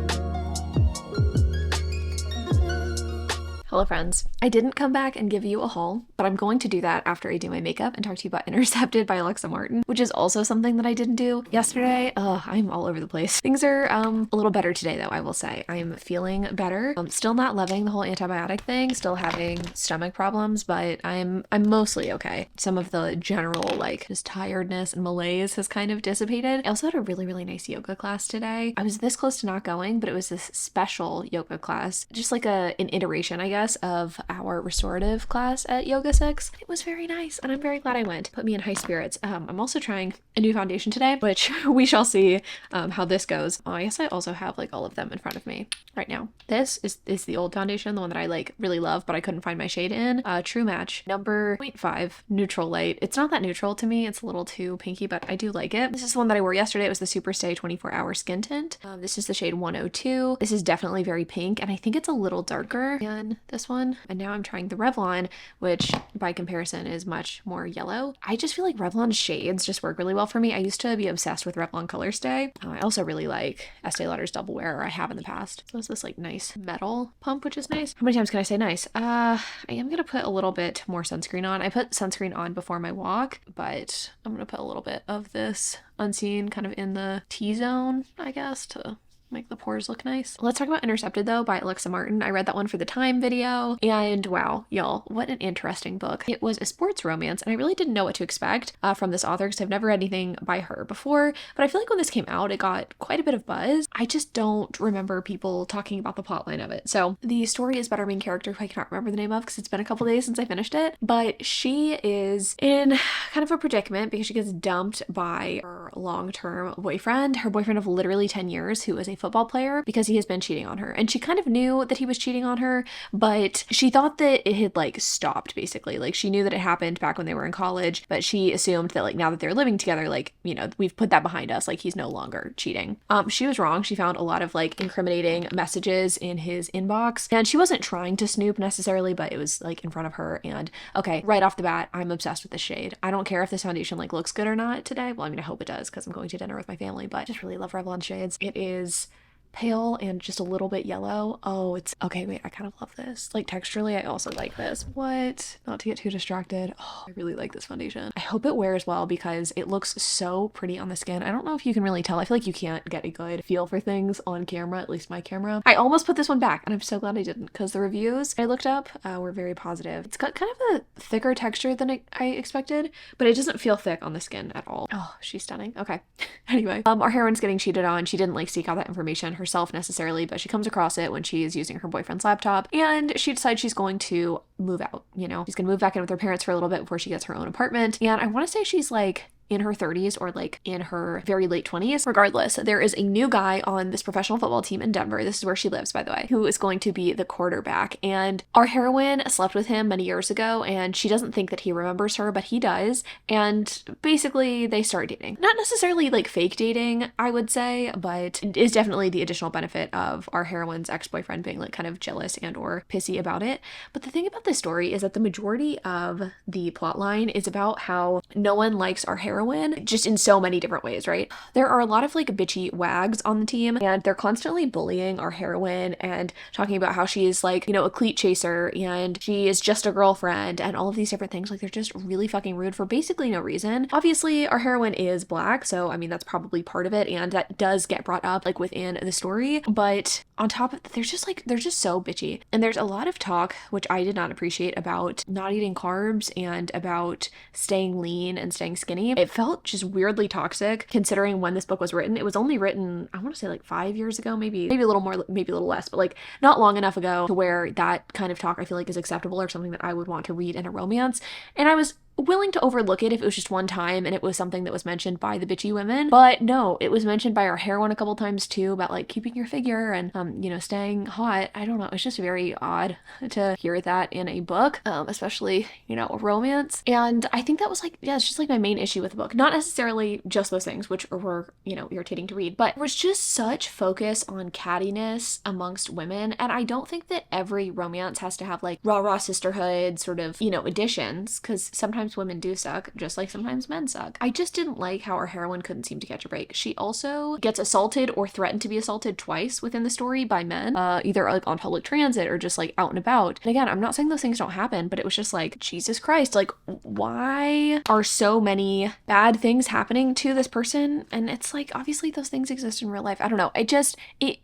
Speaker 1: Hello friends. I didn't come back and give you a haul, but I'm going to do that after I do my makeup and talk to you about Intercepted by Alexa Martin, which is also something that I didn't do yesterday. I'm all over the place. Things are a little better today though, I will say. I'm feeling better. I'm still not loving the whole antibiotic thing, still having stomach problems, but I'm mostly okay. Some of the general like just tiredness and malaise has kind of dissipated. I also had a really, really nice yoga class today. I was this close to not going, but it was this special yoga class, just like an iteration, I guess, of our restorative class at Yoga 6. It was very nice and I'm very glad I went. Put me in high spirits. I'm also trying a new foundation today, which we shall see how this goes. Oh, I guess I also have like all of them in front of me right now. This is the old foundation, the one that I like really love, but I couldn't find my shade in. True Match number 0.5 neutral light. It's not that neutral to me. It's a little too pinky, but I do like it. This is the one that I wore yesterday. It was the Superstay 24-hour skin tint. This is the shade 102. This is definitely very pink, and I think it's a little darker than this one. And now I'm trying the Revlon, which by comparison is much more yellow. I just feel like Revlon shades just work really well for me. I used to be obsessed with Revlon Color Stay. I also really like Estee Lauder's Double Wear, or I have in the past. So it's this like nice metal pump, which is nice. How many times can I say nice? I am gonna put a little bit more sunscreen on. I put sunscreen on before my walk, but I'm gonna put a little bit of this Unseen kind of in the T-zone, I guess, to make the pores look nice. Let's talk about Intercepted though by Alexa Martin. I read that one for the Time video, and wow, y'all, what an interesting book. It was a sports romance, and I really didn't know what to expect from this author because I've never read anything by her before, but I feel like when this came out, it got quite a bit of buzz. I just don't remember people talking about the plotline of it. So the story is about our main character, who I cannot remember the name of because it's been a couple days since I finished it, but she is in kind of a predicament because she gets dumped by her long-term boyfriend, her boyfriend of literally 10 years, who is a football player, because he has been cheating on her. And she kind of knew that he was cheating on her, but she thought that it had like stopped basically. Like she knew that it happened back when they were in college, but she assumed that like now that they're living together, like, you know, we've put that behind us, like he's no longer cheating. She was wrong. She found a lot of like incriminating messages in his inbox, and she wasn't trying to snoop necessarily, but it was like in front of her. And okay, right off the bat, I'm obsessed with this shade. I don't care if this foundation like looks good or not today. Well, I mean, I hope it does because I'm going to dinner with my family, but I just really love Revlon shades. It is pale and just a little bit yellow. Oh, it's okay. Wait, I kind of love this. Like texturally, I also like this. What? Not to get too distracted. Oh, I really like this foundation. I hope it wears well because it looks so pretty on the skin. I don't know if you can really tell. I feel like you can't get a good feel for things on camera, at least my camera. I almost put this one back, and I'm so glad I didn't because the reviews I looked up were very positive. It's got kind of a thicker texture than I expected, but it doesn't feel thick on the skin at all. Oh, she's stunning. Okay. Anyway, our heroine's getting cheated on. She didn't like seek out that information herself necessarily, but she comes across it when she is using her boyfriend's laptop, and she decides she's going to move out. You know, she's gonna move back in with her parents for a little bit before she gets her own apartment. And I want to say she's like in her 30s or like in her very late 20s. Regardless, there is a new guy on this professional football team in Denver. This is where she lives, by the way, who is going to be the quarterback. And our heroine slept with him many years ago, and she doesn't think that he remembers her, but he does. And basically they start dating. Not necessarily like fake dating, I would say, but it is definitely the additional benefit of our heroine's ex-boyfriend being like kind of jealous and or pissy about it. But the thing about this story is that the majority of the plot line is about how no one likes our heroine just in so many different ways, right? There are a lot of like bitchy wags on the team, and they're constantly bullying our heroine and talking about how she is like, you know, a cleat chaser and she is just a girlfriend and all of these different things. Like, they're just really fucking rude for basically no reason. Obviously, our heroine is black, so I mean, that's probably part of it, and that does get brought up like within the story. But on top of, they're just so bitchy. And there's a lot of talk, which I did not appreciate, about not eating carbs and about staying lean and staying skinny. It felt just weirdly toxic considering when this book was written. It was only written, I want to say like 5 years ago, maybe a little more, maybe a little less, but like not long enough ago to where that kind of talk I feel like is acceptable or something that I would want to read in a romance. And I was willing to overlook it if it was just one time and it was something that was mentioned by the bitchy women. But no, it was mentioned by our heroine a couple times too, about like keeping your figure and you know, staying hot. I don't know, it's just very odd to hear that in a book, especially, you know, a romance. And I think that was like, yeah, it's just like my main issue with the book. Not necessarily just those things, which were, you know, irritating to read, but there was just such focus on cattiness amongst women. And I don't think that every romance has to have like rah-rah sisterhood sort of, you know, additions, because sometimes women do suck, just like sometimes men suck. I just didn't like how our heroine couldn't seem to catch a break. She also gets assaulted or threatened to be assaulted twice within the story by men, either like on public transit or just like out and about. And again, I'm not saying those things don't happen, but it was just like, Jesus Christ, like, why are so many bad things happening to this person? And it's like, obviously those things exist in real life. I don't know.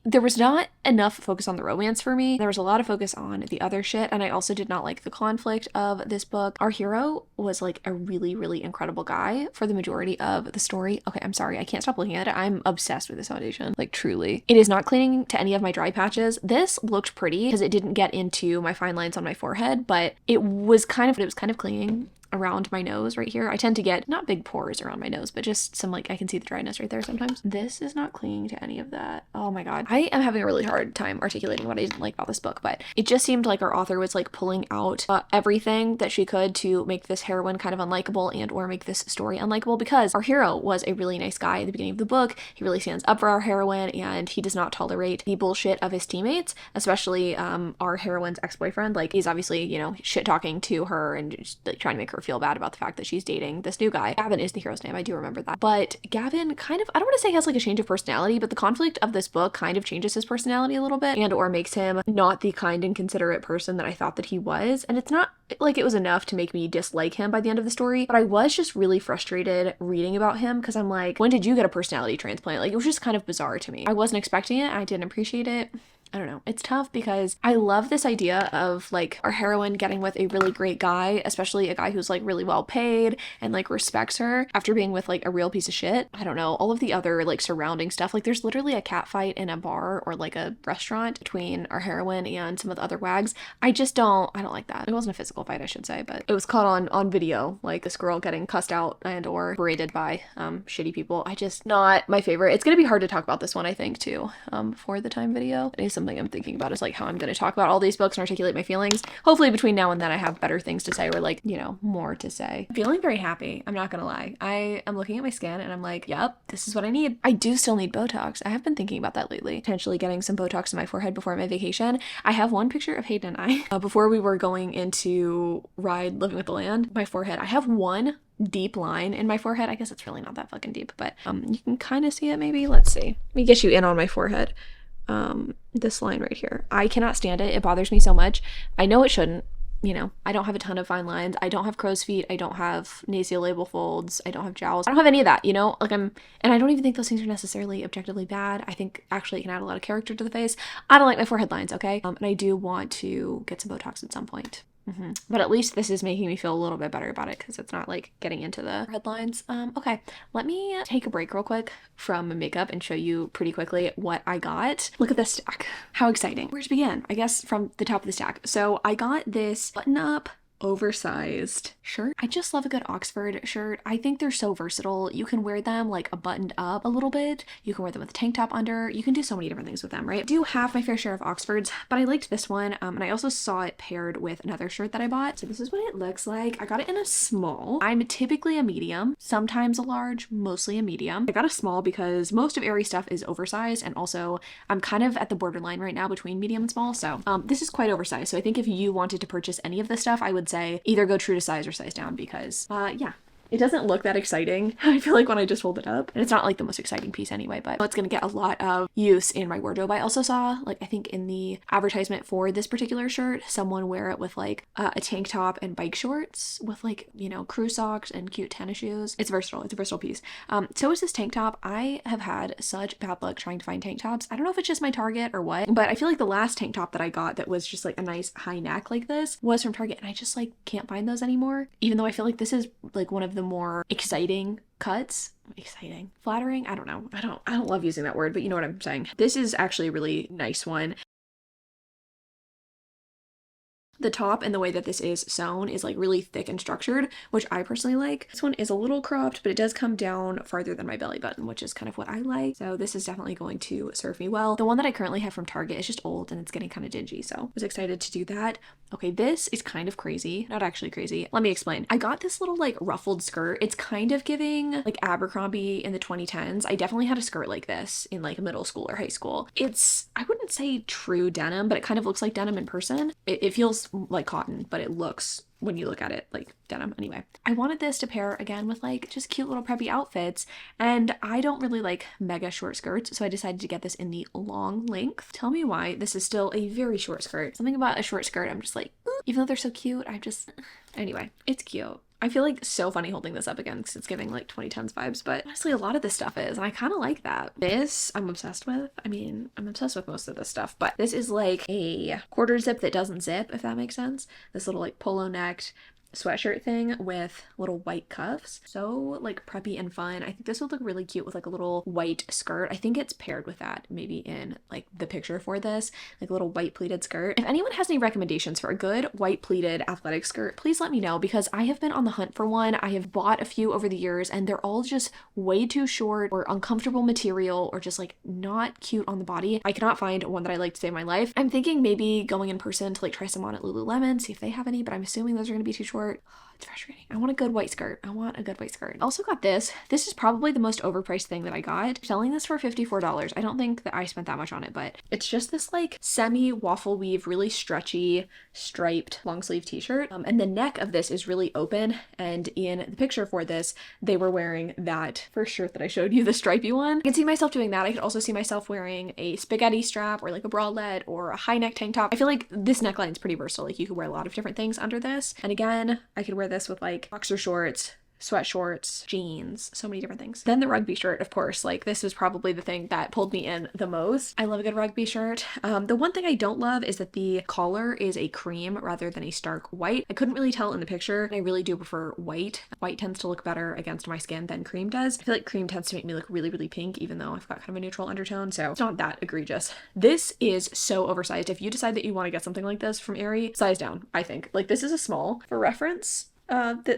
Speaker 1: There was not enough focus on the romance for me. There was a lot of focus on the other shit. And I also did not like the conflict of this book. Our hero was like a really, really incredible guy for the majority of the story. Okay, I'm sorry. I can't stop looking at it. I'm obsessed with this foundation. Like, truly. It is not clinging to any of my dry patches. This looked pretty because it didn't get into my fine lines on my forehead, but it was kind of clinging around my nose right here. I tend to get not big pores around my nose, but just some, like, I can see the dryness right there sometimes. This is not clinging to any of that. Oh my god. I am having a really hard time articulating what I didn't like about this book, but it just seemed like our author was like pulling out everything that she could to make this heroine kind of unlikable and or make this story unlikable, because our hero was a really nice guy at the beginning of the book. He really stands up for our heroine and he does not tolerate the bullshit of his teammates, especially our heroine's ex-boyfriend. Like, he's obviously, you know, shit talking to her and just like trying to make her feel bad about the fact that she's dating this new guy. Gavin is the hero's name, I do remember that. But Gavin kind of, I don't want to say he has like a change of personality, but the conflict of this book kind of changes his personality a little bit and or makes him not the kind and considerate person that I thought that he was. And it's not like it was enough to make me dislike him by the end of the story, but I was just really frustrated reading about him because I'm like, when did you get a personality transplant? Like, it was just kind of bizarre to me. I wasn't expecting it. I didn't appreciate it. I don't know. It's tough because I love this idea of like our heroine getting with a really great guy, especially a guy who's like really well paid and like respects her after being with like a real piece of shit. I don't know. All of the other like surrounding stuff. Like, there's literally a cat fight in a bar or like a restaurant between our heroine and some of the other wags. I don't like that. It wasn't a physical fight, I should say, but it was caught on video. Like, this girl getting cussed out and or berated by shitty people. Not my favorite. It's gonna be hard to talk about this one, I think, too, for the time video. It is something I'm thinking about, is like how I'm going to talk about all these books and articulate my feelings. Hopefully between now and then I have better things to say, or like, you know, more to say. I'm feeling very happy. I'm not going to lie. I am looking at my skin and I'm like, yep, this is what I need. I do still need Botox. I have been thinking about that lately. Potentially getting some Botox in my forehead before my vacation. I have one picture of Hayden and I before we were going into Ride Living with the Land. My forehead, I have one deep line in my forehead. I guess it's really not that fucking deep, but you can kind of see it maybe. Let's see. Let me get you in on my forehead. This line right here. I cannot stand it. It bothers me so much. I know it shouldn't. You know, I don't have a ton of fine lines. I don't have crow's feet. I don't have nasolabial folds. I don't have jowls. I don't have any of that, you know? Like, and I don't even think those things are necessarily objectively bad. I think actually it can add a lot of character to the face. I don't like my forehead lines, okay? And I do want to get some Botox at some point. But at least this is making me feel a little bit better about it because it's not like getting into the headlines. Okay, let me take a break real quick from makeup and show you pretty quickly what I got. Look at this stack. How exciting. Where to begin? I guess from the top of the stack. So I got this button-up oversized shirt. I just love a good Oxford shirt. I think they're so versatile. You can wear them like a buttoned up a little bit. You can wear them with a tank top under. You can do so many different things with them, right? I do have my fair share of Oxfords, but I liked this one. And I also saw it paired with another shirt that I bought. So this is what it looks like. I got it in a small. I'm typically a medium, sometimes a large, mostly a medium. I got a small because most of Aerie stuff is oversized, and also I'm kind of at the borderline right now between medium and small. So this is quite oversized. So I think if you wanted to purchase any of this stuff, I would say either go true to size or size down because yeah, It doesn't look that exciting, I feel like, when I just hold it up. And it's not like the most exciting piece anyway, but it's gonna get a lot of use in my wardrobe. I also saw, like, I think in the advertisement for this particular shirt, someone wear it with like a tank top and bike shorts with like, you know, crew socks and cute tennis shoes. It's versatile. It's a versatile piece. So is this tank top. I have had such bad luck trying to find tank tops. I don't know if it's just my Target or what, but I feel like the last tank top that I got that was just like a nice high neck like this was from Target, and I just like can't find those anymore, even though I feel like this is like one of the more exciting cuts. Exciting, flattering, I don't know, I don't love using that word, but you know what I'm saying. This is actually a really nice one. The top and the way that this is sewn is like really thick and structured, which I personally like. This one is a little cropped, but it does come down farther than my belly button, which is kind of what I like. So this is definitely going to serve me well. The one that I currently have from Target is just old and it's getting kind of dingy, so I was excited to do that. Okay, this is kind of crazy. Not actually crazy. Let me explain. I got this little like ruffled skirt. It's kind of giving like Abercrombie in the 2010s. I definitely had a skirt like this in like middle school or high school. It's, I wouldn't say true denim, but it kind of looks like denim in person. It feels like cotton, but it looks, when you look at it, like denim. Anyway, I wanted this to pair again with like just cute little preppy outfits, and I don't really like mega short skirts, so I decided to get this in the long length. Tell me why this is still a very short skirt. Something about a short skirt, I'm just like, even though they're so cute, I'm just, anyway, it's cute. I feel like so funny holding this up again because it's giving like 2010s vibes, but honestly a lot of this stuff is, and I kind of like that. This I'm obsessed with. I mean, I'm obsessed with most of this stuff, but this is like a quarter zip that doesn't zip, if that makes sense. This little like polo necked sweatshirt thing with little white cuffs. So like preppy and fun. I think this would look really cute with like a little white skirt. I think it's paired with that maybe in like the picture for this, like a little white pleated skirt. If anyone has any recommendations for a good white pleated athletic skirt, please let me know, because I have been on the hunt for one. I have bought a few over the years and they're all just way too short or uncomfortable material or just like not cute on the body. I cannot find one that I like to save my life. I'm thinking maybe going in person to like try some on at Lululemon, see if they have any, but I'm assuming those are going to be too short. It's frustrating. I want a good white skirt. I want a good white skirt. Also got this. This is probably the most overpriced thing that I got. Selling this for $54. I don't think that I spent that much on it, but it's just this like semi waffle weave, really stretchy, striped long sleeve t-shirt. And the neck of this is really open. And in the picture for this, they were wearing that first shirt that I showed you, the stripy one. I can see myself doing that. I could also see myself wearing a spaghetti strap or like a bralette or a high neck tank top. I feel like this neckline is pretty versatile. Like you could wear a lot of different things under this. And again, I could wear this with like boxer shorts, sweat shorts, jeans, so many different things. Then the rugby shirt, of course, like this was probably the thing that pulled me in the most. I love a good rugby shirt. The one thing I don't love is that the collar is a cream rather than a stark white. I couldn't really tell in the picture. I really do prefer white. White tends to look better against my skin than cream does. I feel like cream tends to make me look really, really pink, even though I've got kind of a neutral undertone, so it's not that egregious. This is so oversized. If you decide that you want to get something like this from Aerie, size down, I think. Like this is a small. For reference,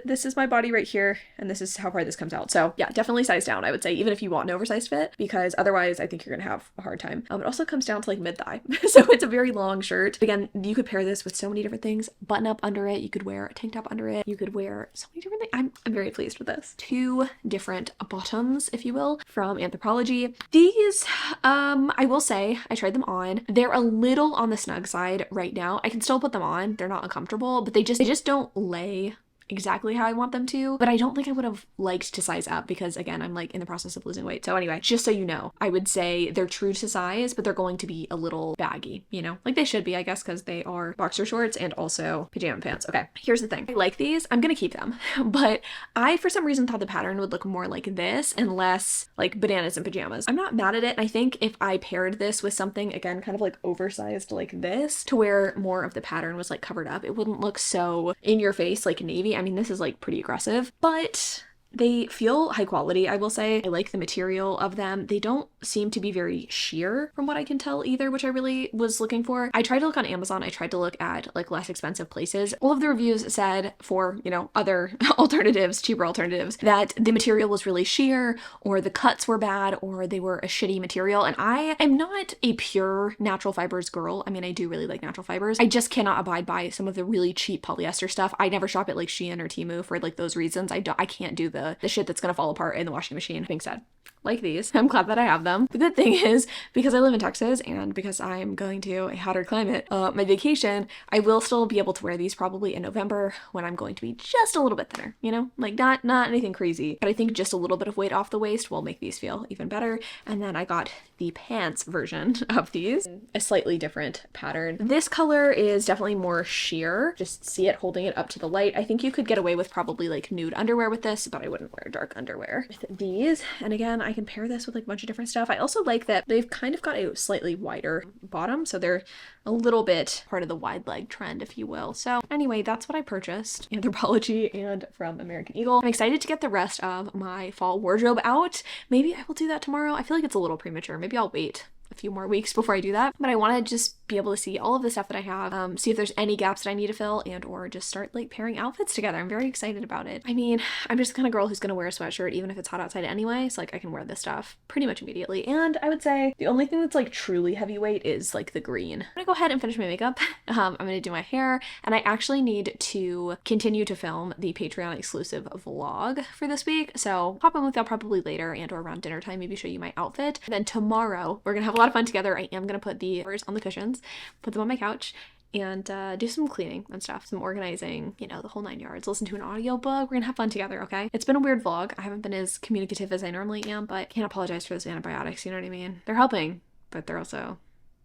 Speaker 1: this is my body right here, and this is how far this comes out. So yeah, definitely size down, I would say, even if you want an oversized fit, because otherwise I think you're gonna have a hard time. It also comes down to like mid-thigh. So it's a very long shirt. Again, you could pair this with so many different things. Button up under it, you could wear a tank top under it, you could wear so many different things. I'm very pleased with this. Two different bottoms, if you will, from Anthropologie. These, I will say, I tried them on. They're a little on the snug side right now. I can still put them on. They're not uncomfortable, but they just don't lay exactly how I want them to, but I don't think I would have liked to size up because again, I'm like in the process of losing weight. So anyway, just so you know, I would say they're true to size, but they're going to be a little baggy, you know, like they should be, I guess, because they are boxer shorts and also pajama pants. Okay, here's the thing. I like these. I'm gonna keep them, but I, for some reason, thought the pattern would look more like this and less like bananas and pajamas. I'm not mad at it. And I think if I paired this with something, again, kind of like oversized like this, to where more of the pattern was like covered up, it wouldn't look so in your face like navy. I mean, this is like pretty aggressive, but they feel high quality, I will say. I like the material of them. They don't seem to be very sheer from what I can tell either, which I really was looking for. I tried to look on Amazon. I tried to look at like less expensive places. All of the reviews said, for, you know, other alternatives, cheaper alternatives, that the material was really sheer or the cuts were bad or they were a shitty material. And I am not a pure natural fibers girl. I mean, I do really like natural fibers. I just cannot abide by some of the really cheap polyester stuff. I never shop at like Shein or Temu for like those reasons. I can't do the shit that's gonna fall apart in the washing machine. Being said, like these. I'm glad that I have them. The good thing is, because I live in Texas and because I'm going to a hotter climate, my vacation, I will still be able to wear these probably in November when I'm going to be just a little bit thinner, you know? Like not anything crazy, but I think just a little bit of weight off the waist will make these feel even better. And then I got the pants version of these, a slightly different pattern. This color is definitely more sheer. Just see it holding it up to the light. I think you could get away with probably like nude underwear with this, but I wouldn't wear dark underwear with these. And again, I can pair this with like a bunch of different stuff. I also like that they've kind of got a slightly wider bottom, so they're a little bit part of the wide leg trend, if you will. So anyway, that's what I purchased, Anthropology and from American Eagle. I'm excited to get the rest of my fall wardrobe out. Maybe I will do that tomorrow. I feel like it's a little premature. Maybe I'll wait a few more weeks before I do that, but I want to just be able to see all of the stuff that I have, see if there's any gaps that I need to fill, and or just start like pairing outfits together. I'm very excited about it. I mean, I'm just the kind of girl who's gonna wear a sweatshirt even if it's hot outside anyway, so like I can wear this stuff pretty much immediately. And I would say the only thing that's like truly heavyweight is like the green. I'm gonna go ahead and finish my makeup. I'm gonna do my hair, and I actually need to continue to film the Patreon exclusive vlog for this week, so pop in with that probably later and or around dinner time, maybe show you my outfit. And then tomorrow we're gonna have a lot of fun together. I am gonna put the covers on the cushions, put them on my couch, and do some cleaning and stuff, some organizing, you know, the whole 9 yards. Listen to an audiobook. We're gonna have fun together, okay? It's been a weird vlog. I haven't been as communicative as I normally am, but can't apologize for those antibiotics, you know what I mean? They're helping, but they're also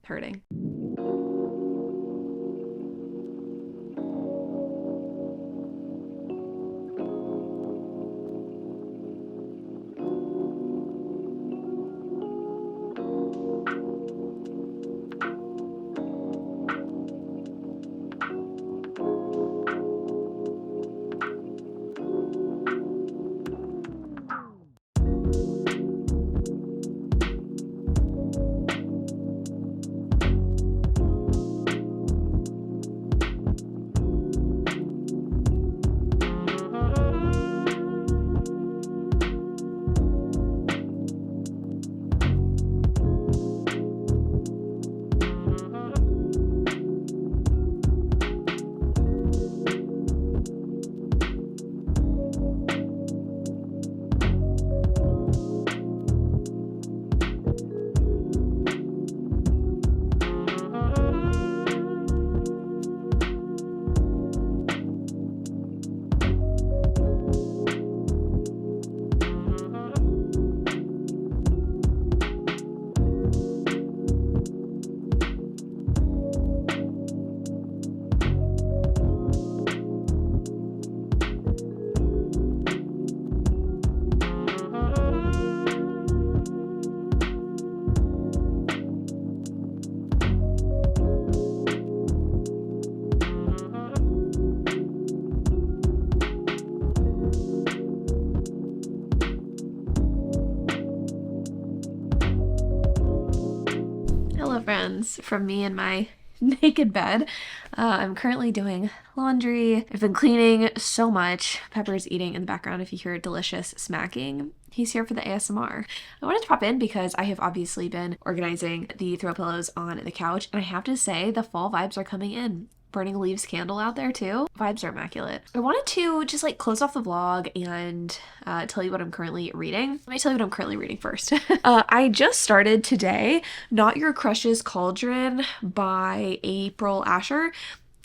Speaker 1: hurting. Friends, from me in my naked bed. I'm currently doing laundry. I've been cleaning so much. Pepper's eating in the background if you hear delicious smacking. He's here for the ASMR. I wanted to pop in because I have obviously been organizing the throw pillows on the couch, and I have to say the fall vibes are coming in. Burning leaves candle out there too. Vibes are immaculate. I wanted to just like close off the vlog and tell you what I'm currently reading. Let me tell you what I'm currently reading first. I just started today Not Your Crush's Cauldron by April Asher.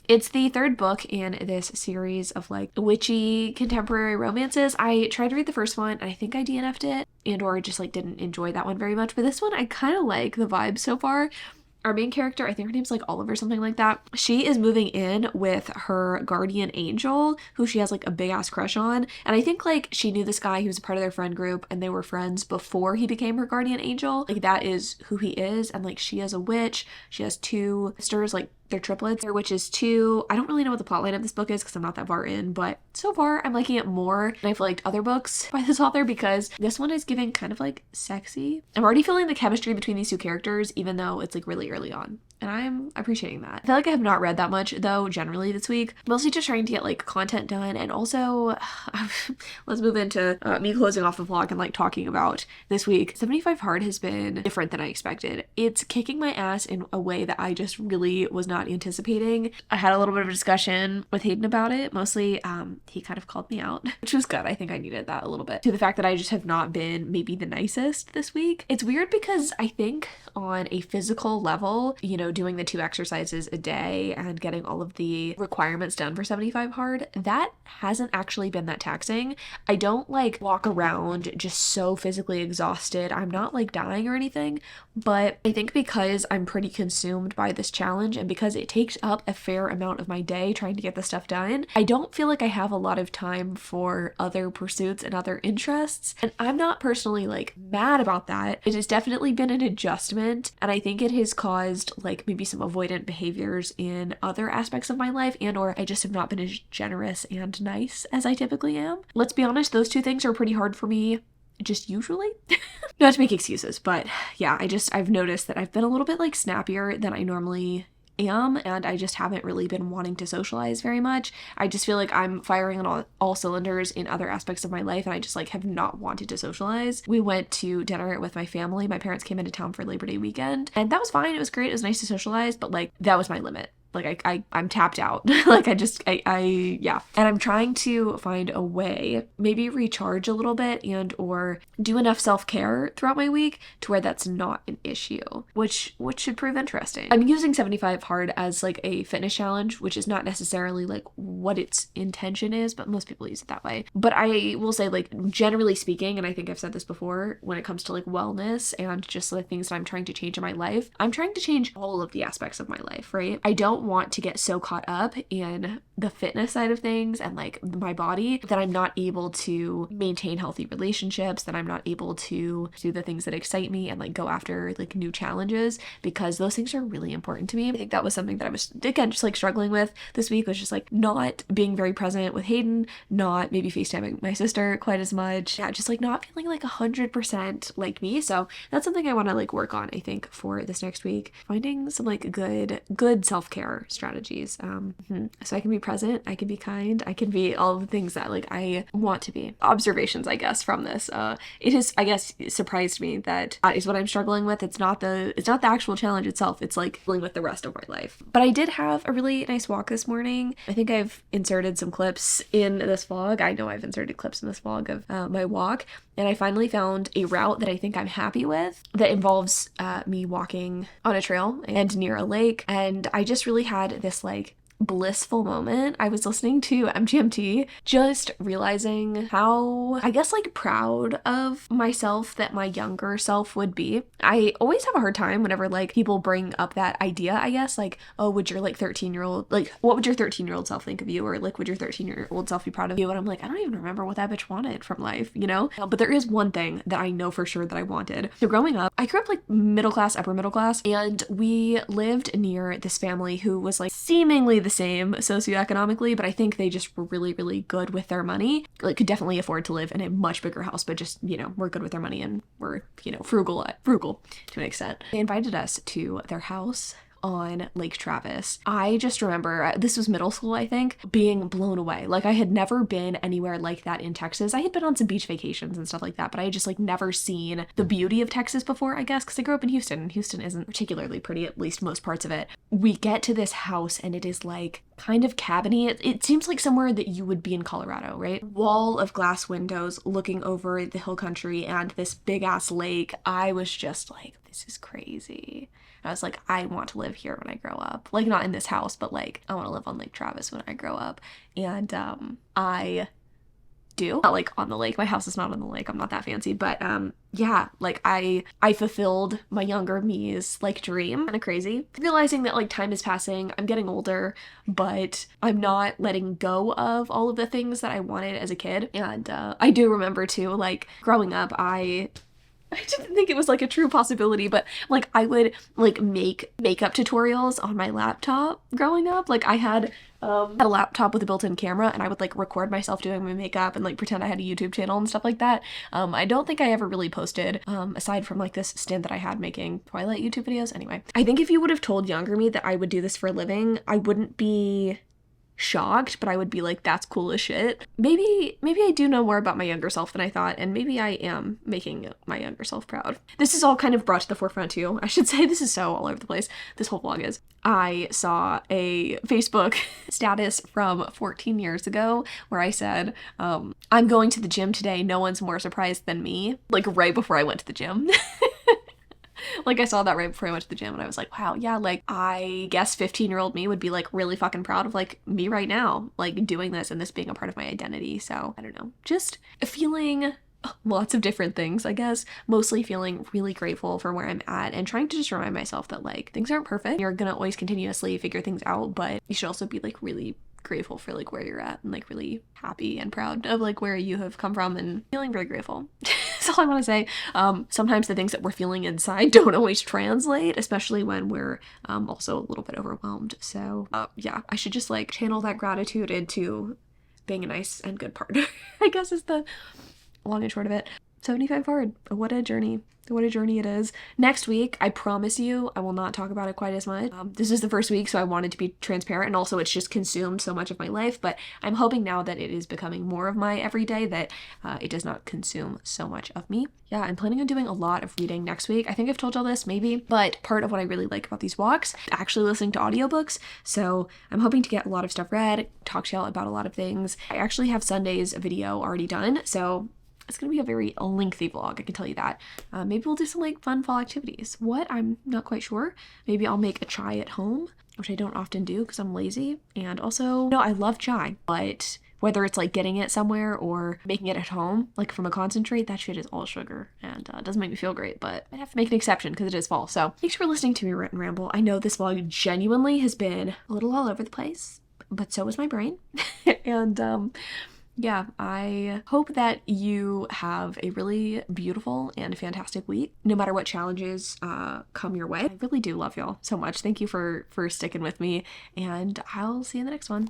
Speaker 1: It's the third book in this series of like witchy contemporary romances. I tried to read the first one and I think I DNF'd it and or just like didn't enjoy that one very much, but this one I kind of like the vibes so far. Our main character, I think her name's like Olive or something like that. She is moving in with her guardian angel, who she has like a big ass crush on. And I think like she knew this guy, he was a part of their friend group and they were friends before he became her guardian angel. Like that is who he is. And like she is a witch. She has two sisters, like they're triplets. They're witches too. I don't really know what the plotline of this book is because I'm not that far in, but so far I'm liking it more than I've liked other books by this author because this one is giving kind of like sexy. I'm already feeling the chemistry between these two characters even though it's like really early on. and I'm appreciating that. I feel like I have not read that much though generally this week, mostly just trying to get like content done, and also let's move into me closing off the vlog and like talking about this week. 75 hard has been different than I expected. It's kicking my ass in a way that I just really was not anticipating. I had a little bit of a discussion with Hayden about it. Mostly he kind of called me out, which was good. I think I needed that a little bit, to the fact that I just have not been maybe the nicest this week. It's weird because I think on a physical level, you know, doing the 2 exercises a day and getting all of the requirements done for 75 hard, that hasn't actually been that taxing. I don't like walk around just so physically exhausted. I'm not like dying or anything, but I think because I'm pretty consumed by this challenge and because it takes up a fair amount of my day trying to get this stuff done, I don't feel like I have a lot of time for other pursuits and other interests. And I'm not personally like mad about that. It has definitely been an adjustment, and I think it has caused like maybe some avoidant behaviors in other aspects of my life, and or I just have not been as generous and nice as I typically am. Let's be honest, those 2 things are pretty hard for me just usually. Not to make excuses, but yeah, I've noticed that I've been a little bit like snappier than I normally am, and I just haven't really been wanting to socialize very much. I just feel like I'm firing on all cylinders in other aspects of my life, and I just like have not wanted to socialize. We went to dinner with my family. My parents came into town for Labor Day weekend, and that was fine. It was great. It was nice to socialize, but like that was my limit. Like I'm tapped out. Like yeah. And I'm trying to find a way, maybe recharge a little bit and or do enough self-care throughout my week to where that's not an issue, which should prove interesting. I'm using 75 hard as like a fitness challenge, which is not necessarily like what its intention is, but most people use it that way. But I will say, like, generally speaking, and I think I've said this before, when it comes to like wellness and just the things that I'm trying to change in my life, I'm trying to change all of the aspects of my life, right? I don't want to get so caught up in the fitness side of things and like my body that I'm not able to maintain healthy relationships, that I'm not able to do the things that excite me and like go after like new challenges, because those things are really important to me. I think that was something that I was, again, just like struggling with this week, was just like not being very present with Hayden, not maybe FaceTiming my sister quite as much. Yeah, just like not feeling like 100% like me. So that's something I want to like work on, I think, for this next week. Finding some like good self-care strategies. So I can be present, I can be kind, I can be all the things that like I want to be. Observations, I guess, from this. It has, I guess, surprised me that is what I'm struggling with. It's not the actual challenge itself. It's like dealing with the rest of my life. But I did have a really nice walk this morning. I think I've inserted some clips in this vlog. I know I've inserted clips in this vlog of my walk. And I finally found a route that I think I'm happy with that involves me walking on a trail and near a lake. And I just really had this like blissful moment. I was listening to MGMT, just realizing how, I guess, like proud of myself that my younger self would be. I always have a hard time whenever like people bring up that idea, I guess, like, oh, would your like 13-year-old, like, what would your 13-year-old self think of you? Or like, would your 13-year-old self be proud of you? And I'm like, I don't even remember what that bitch wanted from life, you know? But there is one thing that I know for sure that I wanted. So growing up, I grew up like middle class, upper middle class, and we lived near this family who was like seemingly the same socioeconomically, but I think they just were really, really good with their money. Like, could definitely afford to live in a much bigger house, but just, you know, we're good with their money and we're, you know, frugal to an extent. They invited us to their house on Lake Travis. I just remember, this was middle school, I think, being blown away. Like, I had never been anywhere like that in Texas. I had been on some beach vacations and stuff like that, but I had just like never seen the beauty of Texas before, I guess, because I grew up in Houston, and Houston isn't particularly pretty, at least most parts of it. We get to this house and it is like kind of cabiny. It seems like somewhere that you would be in Colorado, right? Wall of glass windows looking over the hill country and this big ass lake. I was just like, this is crazy. I was like, I want to live here when I grow up. Like, not in this house, but like, I want to live on Lake Travis when I grow up. And I do. Not like on the lake. My house is not on the lake. I'm not that fancy. But yeah, like I fulfilled my younger me's like dream. Kind of crazy. Realizing that like time is passing. I'm getting older, but I'm not letting go of all of the things that I wanted as a kid. And I do remember too, like growing up, I I didn't think it was like a true possibility, but like I would like make makeup tutorials on my laptop growing up. Like I had a laptop with a built-in camera, and I would like record myself doing my makeup and like pretend I had a YouTube channel and stuff like that. I don't think I ever really posted, aside from like this stint that I had making Twilight YouTube videos. Anyway, I think if you would have told younger me that I would do this for a living, I wouldn't be shocked, but I would be like, that's cool as shit. Maybe I do know more about my younger self than I thought, and maybe I am making my younger self proud. This is all kind of brought to the forefront too. I should say this is so all over the place. This whole vlog is. I saw a Facebook status from 14 years ago where I said, I'm going to the gym today. No one's more surprised than me. Like right before I went to the gym. Like I saw that right before I went to the gym and I was like, wow, yeah, like I guess 15-year-old me would be like really fucking proud of like me right now, like doing this and this being a part of my identity. So I don't know, just feeling lots of different things, I guess, mostly feeling really grateful for where I'm at and trying to just remind myself that like things aren't perfect. You're gonna always continuously figure things out, but you should also be like really grateful for like where you're at and like really happy and proud of like where you have come from and feeling very grateful. That's all I want to say. Sometimes the things that we're feeling inside don't always translate, especially when we're also a little bit overwhelmed. So yeah, I should just like channel that gratitude into being a nice and good partner, I guess is the long and short of it. 75 hard. What a journey. What a journey it is. Next week, I promise you, I will not talk about it quite as much. This is the first week, so I wanted to be transparent, and also it's just consumed so much of my life, but I'm hoping now that it is becoming more of my everyday that it does not consume so much of me. Yeah, I'm planning on doing a lot of reading next week. I think I've told y'all this, maybe, but part of what I really like about these walks, actually listening to audiobooks, so I'm hoping to get a lot of stuff read, talk to y'all about a lot of things. I actually have Sunday's video already done, so it's going to be a very lengthy vlog, I can tell you that. Maybe we'll do some like fun fall activities. What? I'm not quite sure. Maybe I'll make a chai at home, which I don't often do because I'm lazy. And also, no, I love chai, but whether it's like getting it somewhere or making it at home, like from a concentrate, that shit is all sugar and doesn't make me feel great, but I have to make an exception because it is fall. So thanks for listening to me rant and ramble. I know this vlog genuinely has been a little all over the place, but so was my brain. And yeah, I hope that you have a really beautiful and fantastic week, no matter what challenges come your way. I really do love y'all so much. Thank you for sticking with me, and I'll see you in the next one.